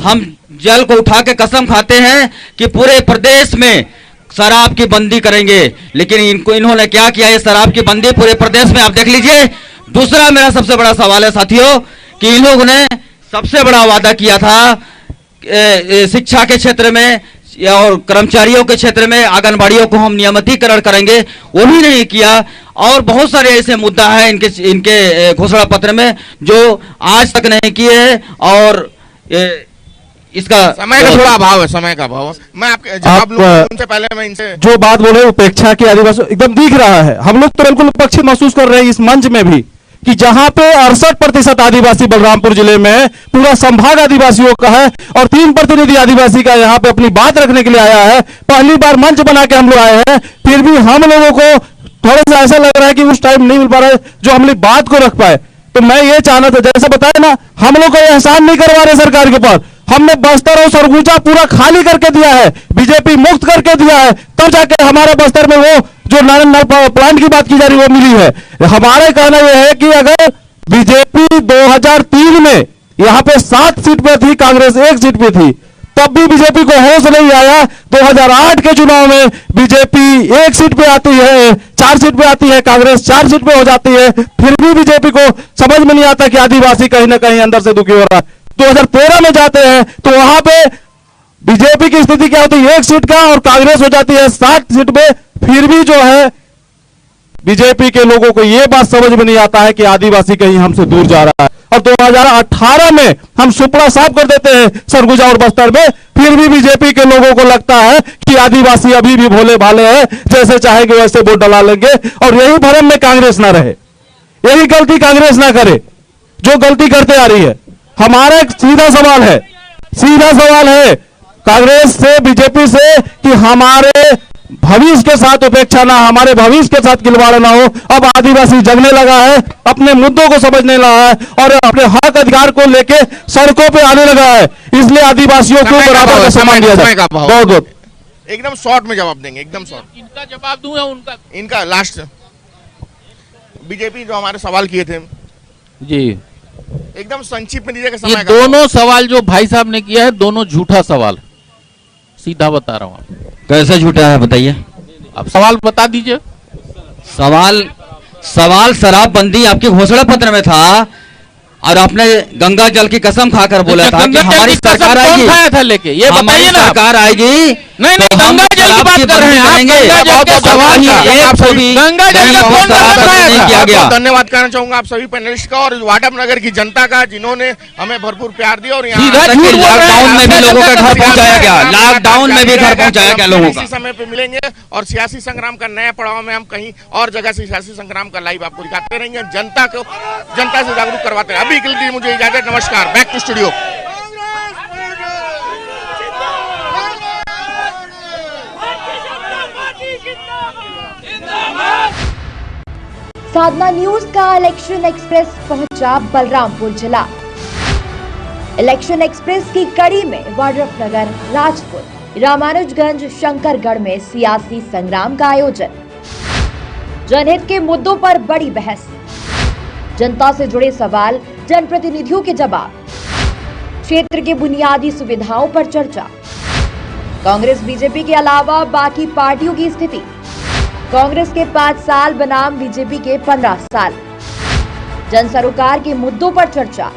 हम जल को उठा के कसम खाते हैं कि पूरे प्रदेश में शराब की बंदी करेंगे, लेकिन इन्होंने क्या किया, ये शराब की बंदी पूरे प्रदेश में आप देख लीजिए। दूसरा मेरा सबसे बड़ा सवाल है साथियों कि इन लोगों ने सबसे बड़ा वादा किया था शिक्षा के क्षेत्र में और कर्मचारियों के क्षेत्र में, आंगनबाड़ियों को हम नियमितीकरण करेंगे, वो भी नहीं किया। और बहुत सारे ऐसे मुद्दा है इनके घोषणा पत्र में जो आज तक नहीं किए और इसका समय का थोड़ा अभाव है, समय का अभाव। मैं आपके जवाब लूं उनसे पहले मैं इनसे जो बात बोले उपेक्षा की आदिवासी एकदम दिख रहा है। हम लोग तो बिल्कुल विपक्षी महसूस कर रहे हैं इस मंच में भी कि जहां पे 68% आदिवासी बलरामपुर जिले में पूरा संभाग आदिवासियों का है और 3 प्रतिनिधि आदिवासी का यहाँ पे अपनी बात रखने के लिए आया है। पहली बार मंच बना के हम लोग आए हैं, फिर भी हम लोगों को थोड़ा सा ऐसा लग रहा है कि उस टाइम नहीं मिल पा रहा है जो हम लोग बात को रख पाए। तो मैं ये चाहना था, जैसे बताया ना, हम लोग को एहसान नहीं करवा रहे सरकार के ऊपर। हमने बस्तर और सरगुजा पूरा खाली करके दिया है, बीजेपी मुक्त करके दिया है, तब जाके हमारे बस्तर में वो जो नारायण प्लांट की बात की जा रही है वो मिली है। हमारा कहना यह है कि अगर बीजेपी 2003 में यहाँ पे 7 सीट पे थी, कांग्रेस 1 सीट पे थी, तब भी बीजेपी को होश नहीं आया। 2008 के चुनाव में बीजेपी 1 सीट पे आती है, 4 सीट पे आती है, कांग्रेस 4 सीट पे हो जाती है, फिर भी बीजेपी को समझ में नहीं आता कि आदिवासी कहीं ना कहीं अंदर से दुखी हो रहा है। 2013 में जाते हैं तो वहां पे बीजेपी की स्थिति क्या होती है, 1 सीट का, और कांग्रेस हो जाती है 7 सीट पे। फिर भी जो है बीजेपी के लोगों को यह बात समझ में नहीं आता है कि आदिवासी कहीं हमसे दूर जा रहा है। और 2018 में हम सुपड़ा साफ कर देते हैं सरगुजा और बस्तर में, फिर भी बीजेपी के लोगों को लगता है कि आदिवासी अभी भी भोले भाले हैं, जैसे चाहेंगे वैसे वोट डला लेंगे। और यही भरम में कांग्रेस ना रहे, यही गलती कांग्रेस ना करे जो गलती करते आ रही है। हमारा एक सीधा सवाल है कांग्रेस से, बीजेपी से कि हमारे भविष्य के साथ उपेक्षा ना, हमारे भविष्य के साथ खिलवाड़ ना हो। अब आदिवासी जगने लगा है, अपने मुद्दों को समझने लगा है और अपने हक अधिकार को लेके सड़कों पे आने लगा है, इसलिए आदिवासियों को बराबर का सम्मान दिया जाए। बहुत बहुत एकदम शॉर्ट में जवाब देंगे, एकदम शॉर्ट। इनका जवाब दूं या उनका? इनका लास्ट। बीजेपी जो हमारे सवाल किए थे जी, एकदम संक्षिप्त में दीजिएगा ये समय का। दोनों सवाल जो भाई साहब ने किया है, दोनों झूठा सवाल, सीधा बता रहा हूं आपको। कैसे झूठा है बताइए? आप सवाल बता दीजिए। सवाल शराबबंदी आपके घोषणा पत्र में था और आपने गंगा जल की कसम खाकर बोला था कि हमारी सरकार आएगी, खाया था लेके, ये बताइए ना। सरकार आएगी नहीं नहीं, गंगा जल की बात कर रहे हैं आप, गंगा जल के सवाल गंगा जल का कौन किया गया। धन्यवाद करना चाहूंगा आप सभी पैनलिस्ट का और वाडम नगर की जनता का, जिन्होंने हमें भरपूर प्यार दिया। और लॉकडाउन में भी लोगों का घर पहुंचाया गया, लॉकडाउन में भी घर पहुंचाया गया लोगों का। इसी समय पे मिलेंगे और सियासी संग्राम का नया पड़ाव में हम कहीं और जगह से सियासी संग्राम का लाइव आपको दिखाते रहेंगे, जनता से जागरूक करवाते हैं। अभी के लिए मुझे इजाजत, नमस्कार। Back to studio. Sadhana news का इलेक्शन एक्सप्रेस पहुंचा बलरामपुर जिला। इलेक्शन एक्सप्रेस की कड़ी में वाड्रफनगर, राजपुर, रामानुजगंज, शंकरगढ़ में सियासी संग्राम का आयोजन। जनहित के मुद्दों पर बड़ी बहस, जनता से जुड़े सवाल, जनप्रतिनिधियों के जवाब, क्षेत्र के बुनियादी सुविधाओं पर चर्चा, कांग्रेस बीजेपी के अलावा बाकी पार्टियों की स्थिति, कांग्रेस के 5 साल बनाम बीजेपी के 15 साल, जन सरोकार के मुद्दों पर चर्चा,